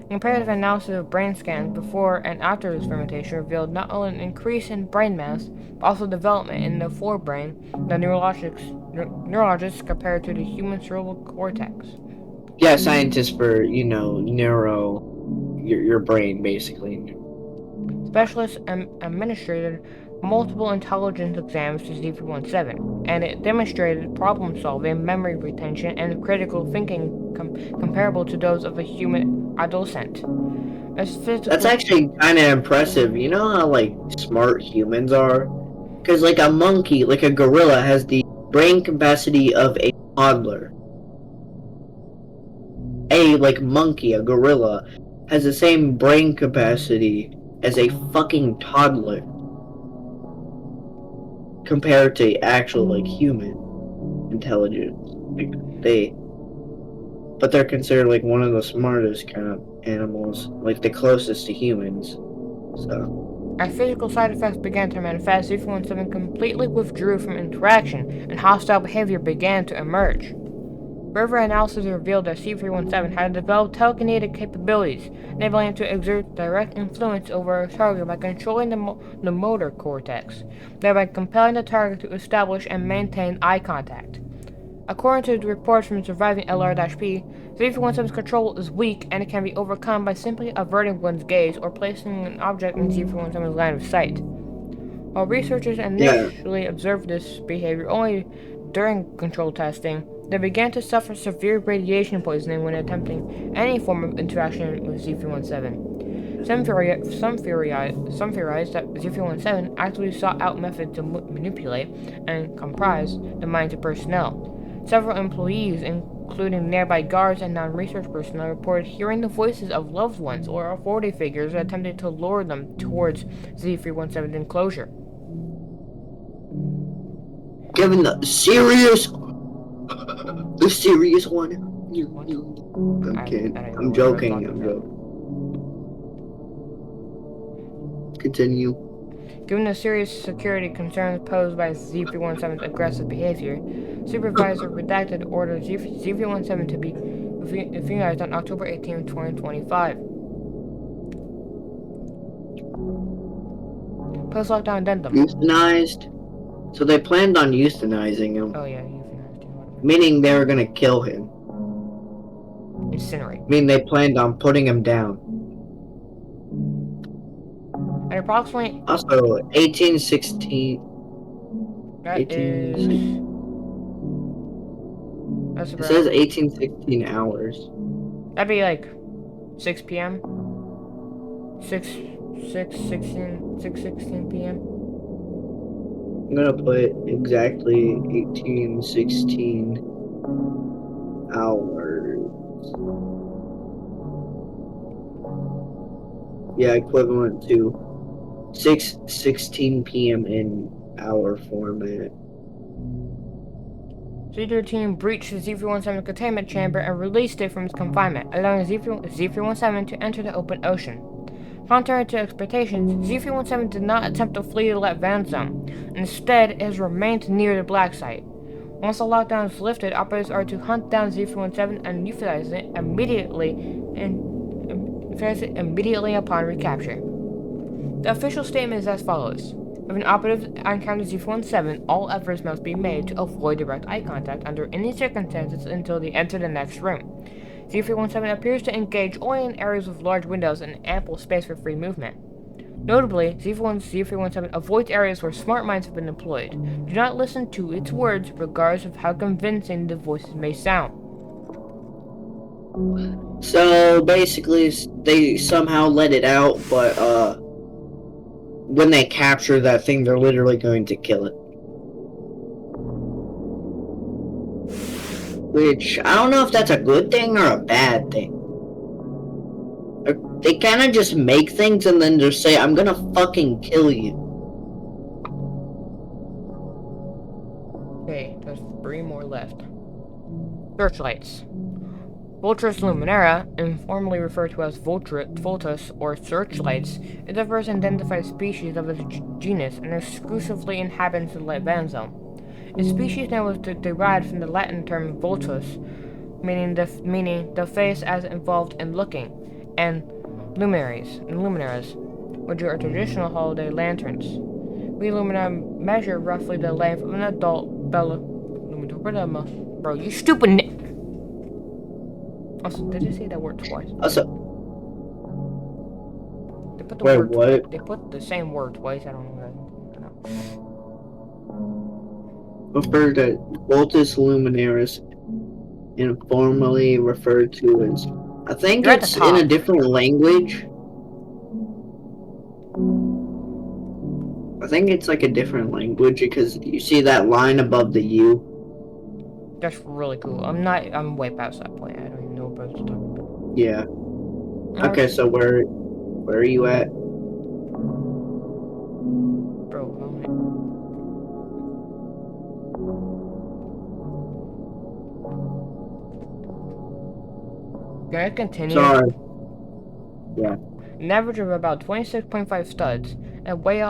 Comparative analysis of brain scans before and after this fermentation revealed not only an increase in brain mass, but also development in the forebrain, the neurologists compared to the human cerebral cortex. Yeah, scientists for, your brain, basically. Specialists administered multiple intelligence exams to Z317, and it demonstrated problem-solving, memory retention, and critical thinking comparable to those of a human adolescent. That's actually kind of impressive. You know how, smart humans are? Because, a monkey, a gorilla, has the brain capacity of a toddler. A gorilla, has the same brain capacity as a fucking toddler. Compared to actual, human intelligence. But they're considered, one of the smartest kind of animals. The closest to humans. So. As physical side effects began to manifest, Z417 completely withdrew from interaction, and hostile behavior began to emerge. Further analysis revealed that C317 had developed telekinetic capabilities, enabling it to exert direct influence over a target by controlling the motor cortex, thereby compelling the target to establish and maintain eye contact. According to the reports from surviving LR-P, Z317's control is weak and it can be overcome by simply averting one's gaze or placing an object in Z317's line of sight. While researchers initially observed this behavior only during control testing, they began to suffer severe radiation poisoning when attempting any form of interaction with Z317. Some theorize that Z317 actually sought out methods to manipulate and comprise the minds of personnel. Several employees, including nearby guards and non-research personnel, reported hearing the voices of loved ones or authority figures attempting to lure them towards Z317's enclosure. Given the serious one. I'm kidding. I'm joking. Continue. Given the serious security concerns posed by Z317's aggressive behavior, Supervisor Redacted ordered Z317 to be euthanized on October 18, 2025. Post-lockdown addendum. Euthanized? So they planned on euthanizing him. Oh yeah, euthanized him. Meaning they were gonna kill him. Incinerate. Meaning they planned on putting him down. At approximately... Also, 1816... That 18... That's It about... says 1816 hours. That'd be like 6 p.m. 6:16 p.m. I'm gonna put exactly 1816 hours. Yeah, equivalent to 6:16 p.m. in hour format. Z-13 breached the Z317 containment chamber and released it from its confinement, allowing Z317 to enter the open ocean. Contrary to expectations, Z317 did not attempt to flee the Let Van Zone. Instead, it has remained near the black site. Once the lockdown is lifted, operators are to hunt down Z317 and euthanize it immediately upon recapture. The official statement is as follows. If an operative encounters Z417, all efforts must be made to avoid direct eye contact under any circumstances until they enter the next room. Z317 appears to engage only in areas with large windows and ample space for free movement. Notably, Z317 avoids areas where smart minds have been employed. Do not listen to its words, regardless of how convincing the voices may sound. So basically, they somehow let it out, but when they capture that thing, they're literally going to kill it. Which, I don't know if that's a good thing or a bad thing. They kind of just make things and then just say, I'm gonna fucking kill you. Okay, there's 3 more left. Searchlights. Vulturus luminara, informally referred to as vultus or searchlights, is the first identified species of its genus and exclusively inhabits the Let Van Zone. Its species name was derived from the Latin term vultus, meaning the face as involved in looking, and luminaries, which are traditional holiday lanterns. We lumina measure roughly the length of an adult Bro, you stupid Also, did you say that word twice? Also, They put the wait, word what? They put the same word twice. I don't know. Referred to Vultus luminaris, informally referred to as. I think You're at the it's in a top. different language. I think it's like a different language because you see that line above the U. That's really cool. I'm way past that point. I don't even know what to talk about. Yeah. Okay, so where are you at? Bro, can I continue? Sorry. Yeah. An average of about 26.5 studs and weigh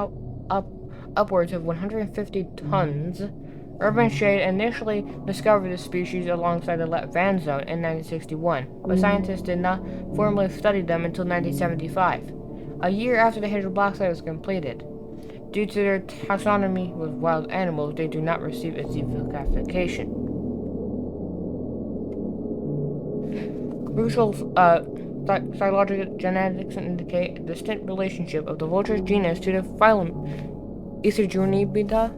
upwards of 150 tons. Urban Shade initially discovered this species alongside the Let Van Zone in 1961, but scientists did not formally study them until 1975, a year after the Hadron Block site was completed. Due to their taxonomy with wild animals, they do not receive a zoofield classification. Crucial psychological genetics indicate a distinct relationship of the vulture's genus to the phylum Isogeniida.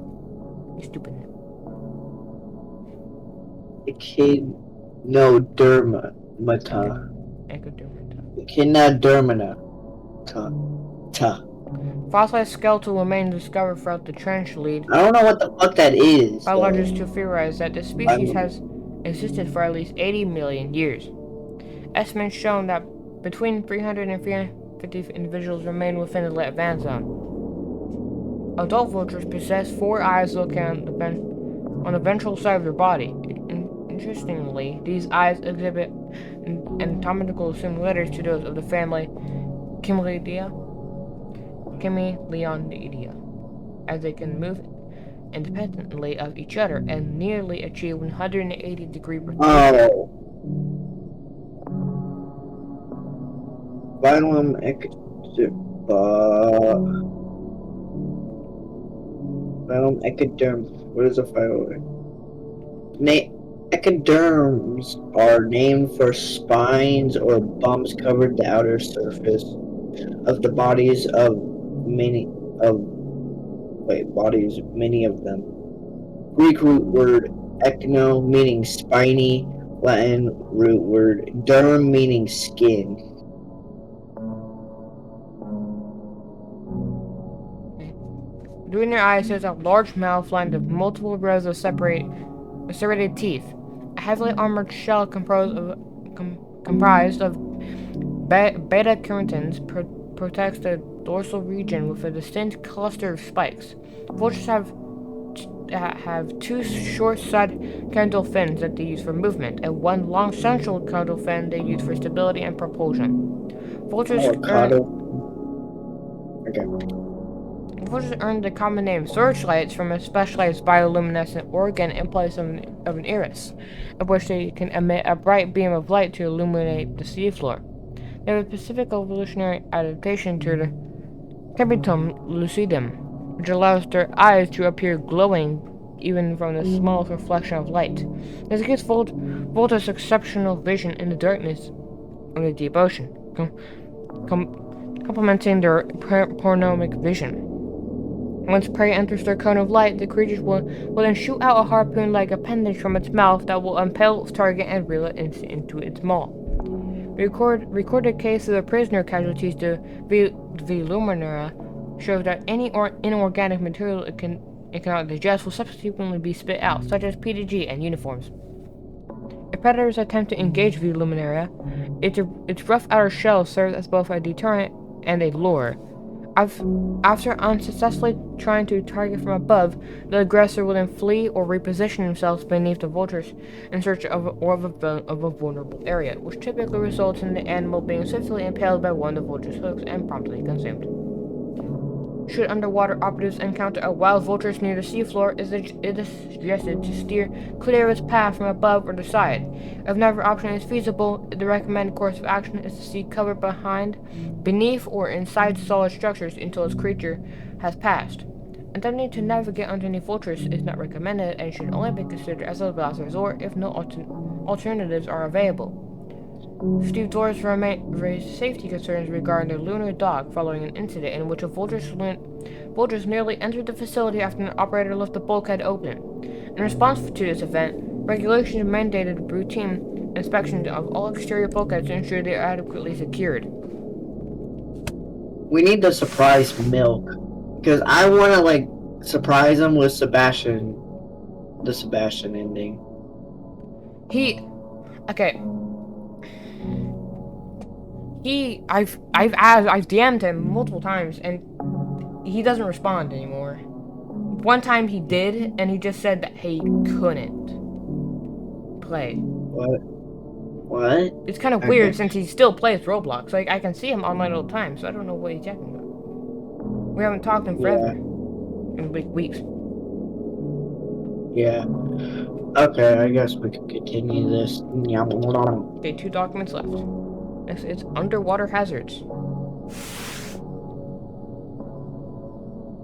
You stupid. Echinodermata. Echinodermata. Echinodermata. Ta. Fossilized skeletal remains discovered throughout the trench lead I don't know what the fuck that is, biologists to though. theorize that the species has existed for at least 80 million years. Estimates shown that between 300 and 350 individuals remain within the advanced zone. Adult vultures possess 4 eyes located on the ventral side of their body. Interestingly, these eyes exhibit anatomical similarities to those of the family Chimeleonidae, as they can move independently of each other and nearly achieve 180-degree rotation. Oh. Phylum Ectoderm. What is a phylum? Ectoderms are named for spines or bumps covered the outer surface of the bodies of many of them. Greek root word ekno meaning spiny, Latin root word derm meaning skin. Between their eyes is a large mouth lined with multiple rows of serrated teeth. A heavily armored shell comprised of beta keratins protects the dorsal region with a distinct cluster of spikes. Vultures have 2 short side caudal fins that they use for movement, and 1 long central caudal fin they use for stability and propulsion. Vultures earned the common name searchlights from a specialized bioluminescent organ in place of an iris, of which they can emit a bright beam of light to illuminate the seafloor. They have a specific evolutionary adaptation to the capitum lucidum, which allows their eyes to appear glowing even from the smallest reflection of light. This gives vultures exceptional vision in the darkness of the deep ocean, complementing their panoramic vision. Once prey enters their cone of light, the creature will then shoot out a harpoon-like appendage from its mouth that will impale its target and reel it into its maw. Recorded case of the prisoner casualties to Veluminera shows that any inorganic material it cannot digest will subsequently be spit out, such as PDG and uniforms. If predators attempt to engage Veluminera, its rough outer shell serves as both a deterrent and a lure. After unsuccessfully trying to target from above, the aggressor will then flee or reposition themselves beneath the vultures in search of a vulnerable area, which typically results in the animal being swiftly impaled by one of the vulture's hooks and promptly consumed. Should underwater operatives encounter a wild vulture near the seafloor, it is suggested to steer clear of its path from above or the side. If neither option is feasible, the recommended course of action is to seek cover beneath, or inside solid structures until its creature has passed. Attempting to navigate underneath vultures is not recommended and should only be considered as a last resort if no alternatives are available. Steve Doris raised safety concerns regarding the lunar dock following an incident in which vultures nearly entered the facility after an operator left the bulkhead open. In response to this event, regulations mandated routine inspection of all exterior bulkheads to ensure they are adequately secured. We need the surprise milk, because I want to surprise them with the Sebastian ending. I've DM'd him multiple times and he doesn't respond anymore. One time he did, and he just said that he couldn't play. What? It's kind of weird since he still plays Roblox. I can see him online all the time, so I don't know what he's talking about. We haven't talked in forever. In weeks. Yeah. Okay, I guess we can continue this. Okay, 2 documents left. It's underwater hazards.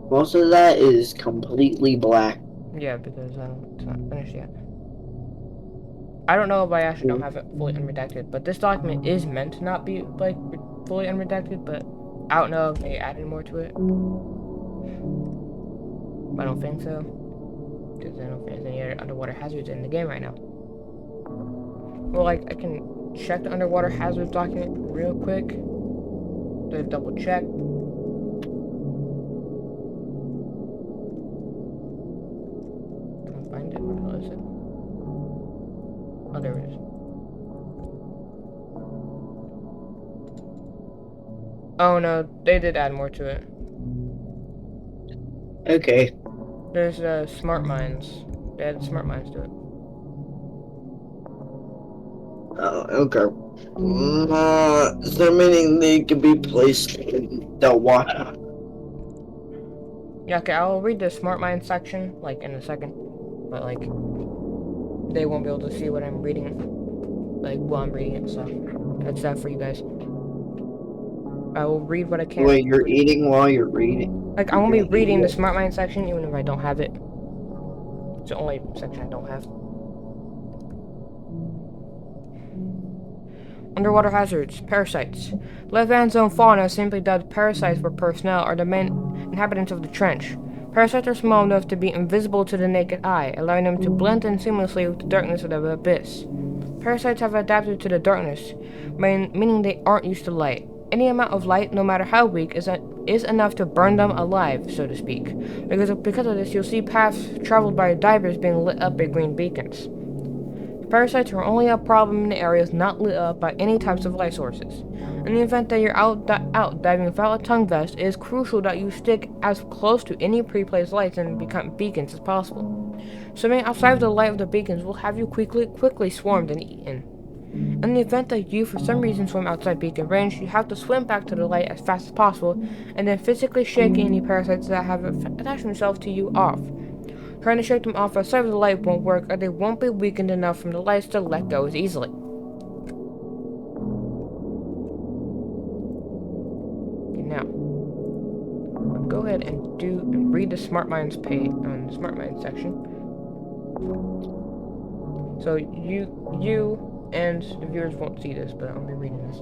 Most of that is completely black. Yeah, because it's not finished yet. I don't know if I actually don't have it fully unredacted, but this document is meant to not be like fully unredacted, but I don't know if they added more to it. I don't think so, because I don't think there's any other underwater hazards in the game right now. Well, like, I can check the underwater hazards document real quick to double check. Can't find it. Where the hell is it? Oh, there it is. Oh no, they did add more to it. Okay. There's smart mines. They added smart mines to it. Oh, okay. Is there meaning they could be placed in the water? Yeah, okay, I'll read the smart mine section like in a second, but like they won't be able to see what I'm reading, like while I'm reading it. So that's that for you guys. I will read what I can. Wait, you're eating while you're reading? Like, I won't be reading the smart mine section even if I don't have it. It's the only section I don't have. Underwater hazards. Parasites. Left Van Zone fauna, simply dubbed parasites for personnel, are the main inhabitants of the trench. Parasites are small enough to be invisible to the naked eye, allowing them to blend in seamlessly with the darkness of the abyss. Parasites have adapted to the darkness, meaning they aren't used to light. Any amount of light, no matter how weak, is enough to burn them alive, so to speak. Because of this, you'll see paths traveled by divers being lit up by green beacons. Parasites are only a problem in the areas not lit up by any types of light sources. In the event that you're out diving without a tongue vest, it is crucial that you stick as close to any pre-placed lights and become beacons as possible. Swimming outside of the light of the beacons will have you quickly swarmed and eaten. In the event that you, for some reason, swim outside beacon range, you have to swim back to the light as fast as possible, and then physically shake any parasites that have attached themselves to you off. Trying to shake them off outside of the light won't work, or they won't be weakened enough from the lights to let go as easily. Okay, now, go ahead and read the Smart Minds page on the Smart Minds section. So you and the viewers won't see this, but I'll be reading this.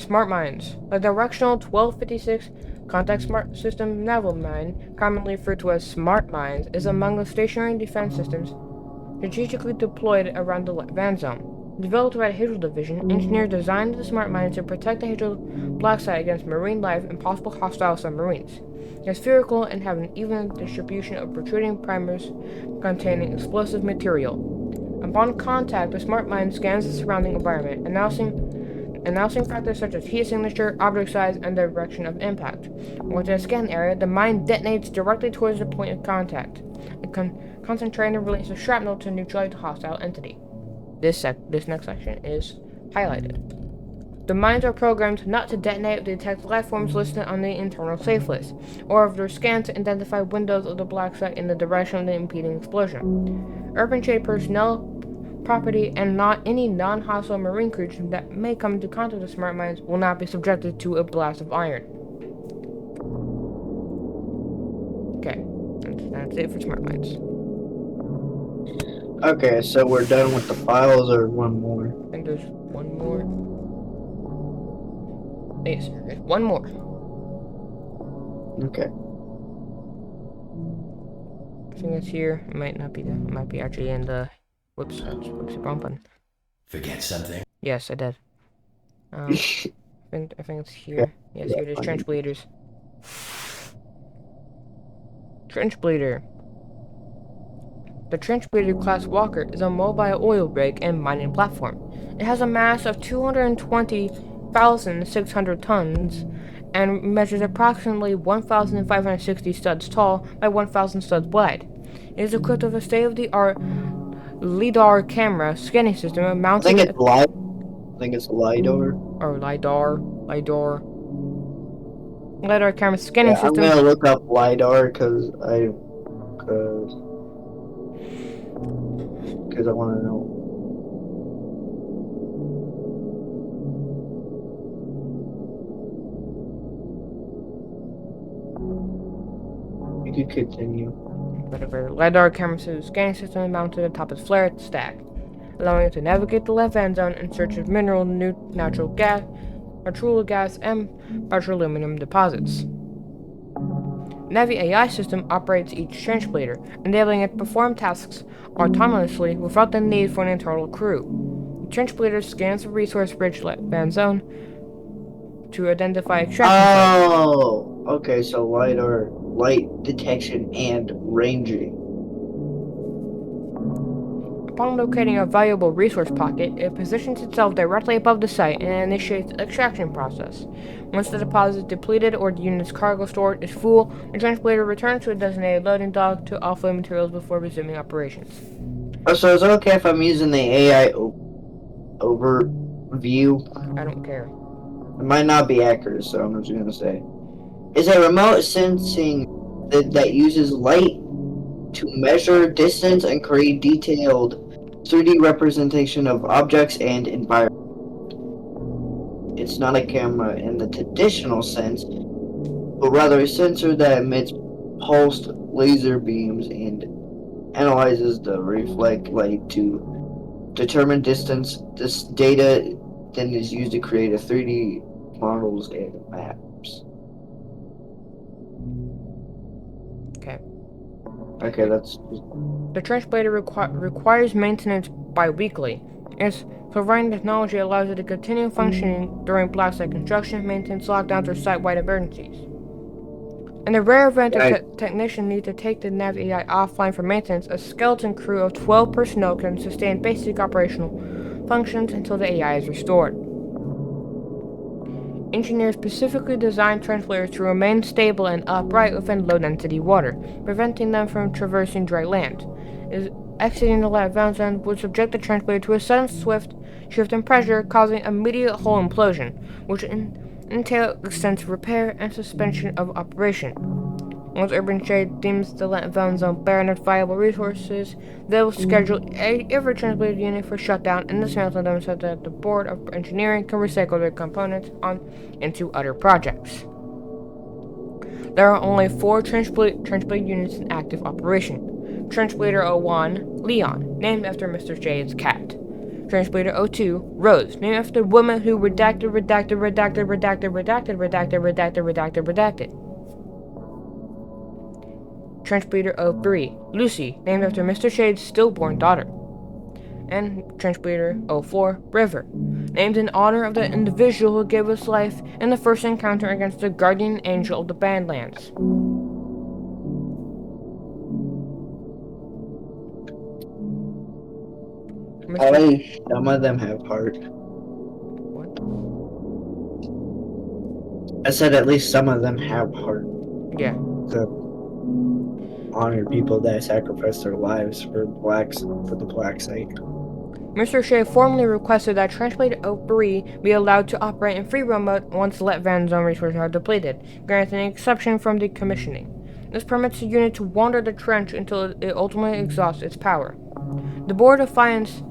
Smart Mines. A directional 1256 contact smart system naval mine, commonly referred to as smart mines, is among the stationary defense systems strategically deployed around the Van Zone. Developed by the Hydro Division, engineers designed the smart mines to protect the Hydro black site against marine life and possible hostile submarines. They are spherical and have an even distribution of protruding primers containing explosive material. Upon contact, the smart mine scans the surrounding environment, announcing factors such as heat signature, object size, and direction of impact. Within a scan area, the mine detonates directly towards the point of contact, concentrating the release of shrapnel to neutralize the hostile entity. This next section is highlighted. The mines are programmed not to detonate if they detect life forms listed on the internal safe list, or if they're scanned to identify windows of the black site in the direction of the impeding explosion. Urban Shade personnel, property, and not any non-hostile marine creatures that may come into contact with smart mines will not be subjected to a blast of iron. Okay, that's it for smart mines. Okay, so we're done with the files or one more? I think there's one more. Yes, there's one more. Okay. I think it's here. It might not be there. It might be actually in the... Whoops, the wrong button. Forget something? Yes, I did. I think it's here. Yes, here it is. Trench bleeders. Trench bleeder. The Trench Bleeder class walker is a mobile oil rig and mining platform. It has a mass of 220,600 tons and measures approximately 1,560 studs tall by 1,000 studs wide. It is equipped with a state-of-the-art LiDAR camera scanning system mounted. I think it's LiDAR. Or LiDAR. LiDAR camera scanning system. I'm gonna look up LiDAR because I want to know. You could continue. Whatever. LiDAR camera scanning system mounted atop its flare stack. allowing it to navigate the left van zone in search of mineral, natural gas, and petroleum deposits. The Navi AI system operates each translator, enabling it to perform tasks autonomously without the need for an internal crew. The translator scans the resource-rich van zone to identify extraction sites. Oh, okay. So light detection and ranging. Upon locating a valuable resource pocket, it positions itself directly above the site and initiates the extraction process. Once the deposit is depleted or the unit's cargo stored is full, the translator returns to a designated loading dock to offload materials before resuming operations. Oh, so is it okay if I'm using the AI overview? I don't care. It might not be accurate, so I'm just gonna say. Is a remote sensing that uses light to measure distance and create detailed 3D representation of objects and environment. It's not a camera in the traditional sense, but rather a sensor that emits pulsed laser beams and analyzes the reflect light to determine distance. This data then is used to create a 3D models and maps. Okay. Okay, that's... The translator requires maintenance bi-weekly. Its providing technology allows it to continue functioning during black site construction, maintenance, lockdowns, or site-wide emergencies. In the rare event a technician needs to take the Nav AI offline for maintenance, a skeleton crew of 12 personnel can sustain basic operational functions until the AI is restored. Engineers specifically designed translators to remain stable and upright within low-density water, preventing them from traversing dry land. Exiting the lab van zone would subject the translator to a sudden swift shift in pressure, causing immediate hull implosion, which entail extensive repair and suspension of operation. Once Urban Shade deems the van zone barren of viable resources, they will schedule every translated unit for shutdown and dismantle them so that the Board of Engineering can recycle their components into other projects. There are only 4 transplant units in active operation. Translator 01, Leon, named after Mr. Shade's cat. Translator 02, Rose, named after the woman who redacted. Translator 03, Lucy, named after Mr. Shade's stillborn daughter. And Translator 04, River, named in honor of the individual who gave us life in the first encounter against the guardian angel of the Badlands. At least some of them have heart. What? I said at least some of them have heart. Yeah. To honor people that sacrificed their lives for the black site. Mr. Shea formally requested that Translator 03 be allowed to operate in free roam mode once let van zone resources are depleted, granting an exception from decommissioning. This permits the unit to wander the trench until it ultimately exhausts its power. The Board of Finance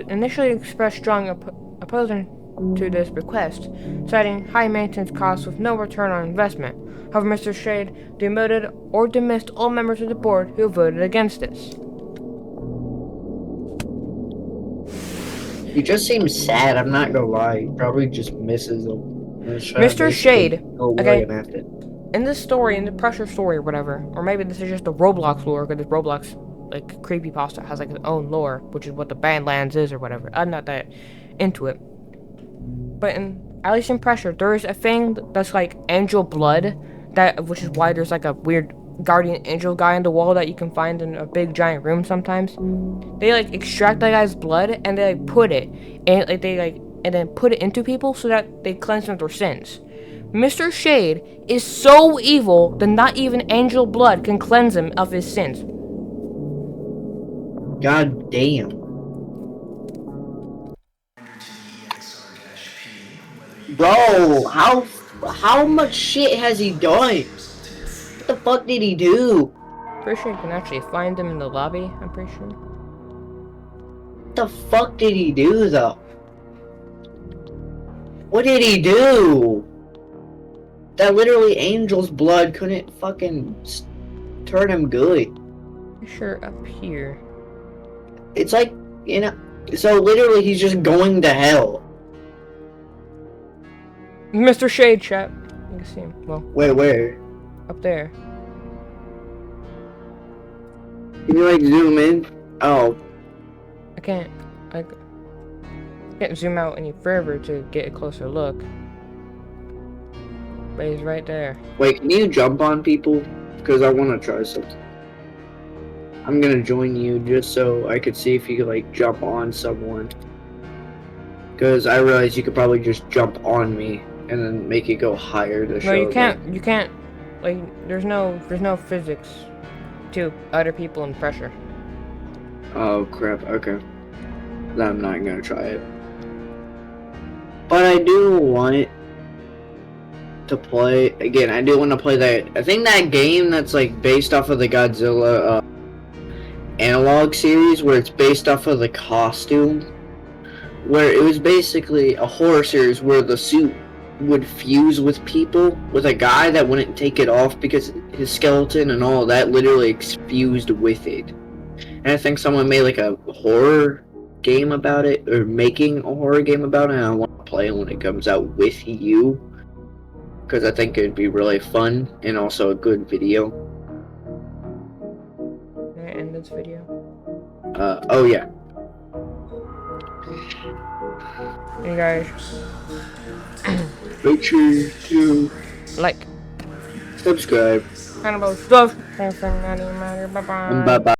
initially expressed strong opposition to this request, citing high maintenance costs with no return on investment. However, Mr. Shade demoted or dismissed all members of the board who voted against this. He just seems sad, I'm not gonna lie. He probably just misses them. Mr. Shade, okay, it. in this story, in the pressure story or whatever, or maybe this is just the Roblox lore, because Roblox, like, creepypasta has, like, its own lore, which is what the Badlands is or whatever. I'm not that into it. But at least in pressure, there is a thing that's, like, angel blood, which is why there's, like, a weird guardian angel guy on the wall that you can find in a big giant room sometimes. They, like, extract that guy's blood, and they, like, put it, and, like, and then put it into people so that they cleanse them of their sins. Mr. Shade is so evil that not even angel blood can cleanse him of his sins. God damn. Bro, how much shit has he done? What the fuck did he do? Pretty sure you can actually find him in the lobby, I'm pretty sure. What the fuck did he do, though? What did he do? That literally angel's blood couldn't fucking turn him good. Pretty sure up here. It's like You know, so literally he's just going to hell. Mr. Shade Chat. You can see him. Well, Wait, where? up there. Can you like zoom in? Oh, I can't zoom out any further to get a closer look. But he's right there. wait, can you jump on people? Because I want to try something. I'm gonna join you just so I could see if you could like jump on someone. Because I realize you could probably just jump on me and then make it go higher to show. No, you can't. You can't. Like, there's no physics to other people and pressure. Oh crap, okay. Then I'm not gonna try it. But I do want to play, again, I do want to play that, I think that game that's like based off of the Godzilla analog series, where it's based off of the costume, where it was basically a horror series where the suit would fuse with people, with a guy that wouldn't take it off because his skeleton and all that literally fused with it. And I think someone made like a horror game about it, or making a horror game about it, and I want to play it when it comes out with you, because I think it'd be really fun and also a good video. Can I end this video? Oh yeah. Hey guys, Make sure to like, subscribe. kind of stuff. Bye bye. Bye bye.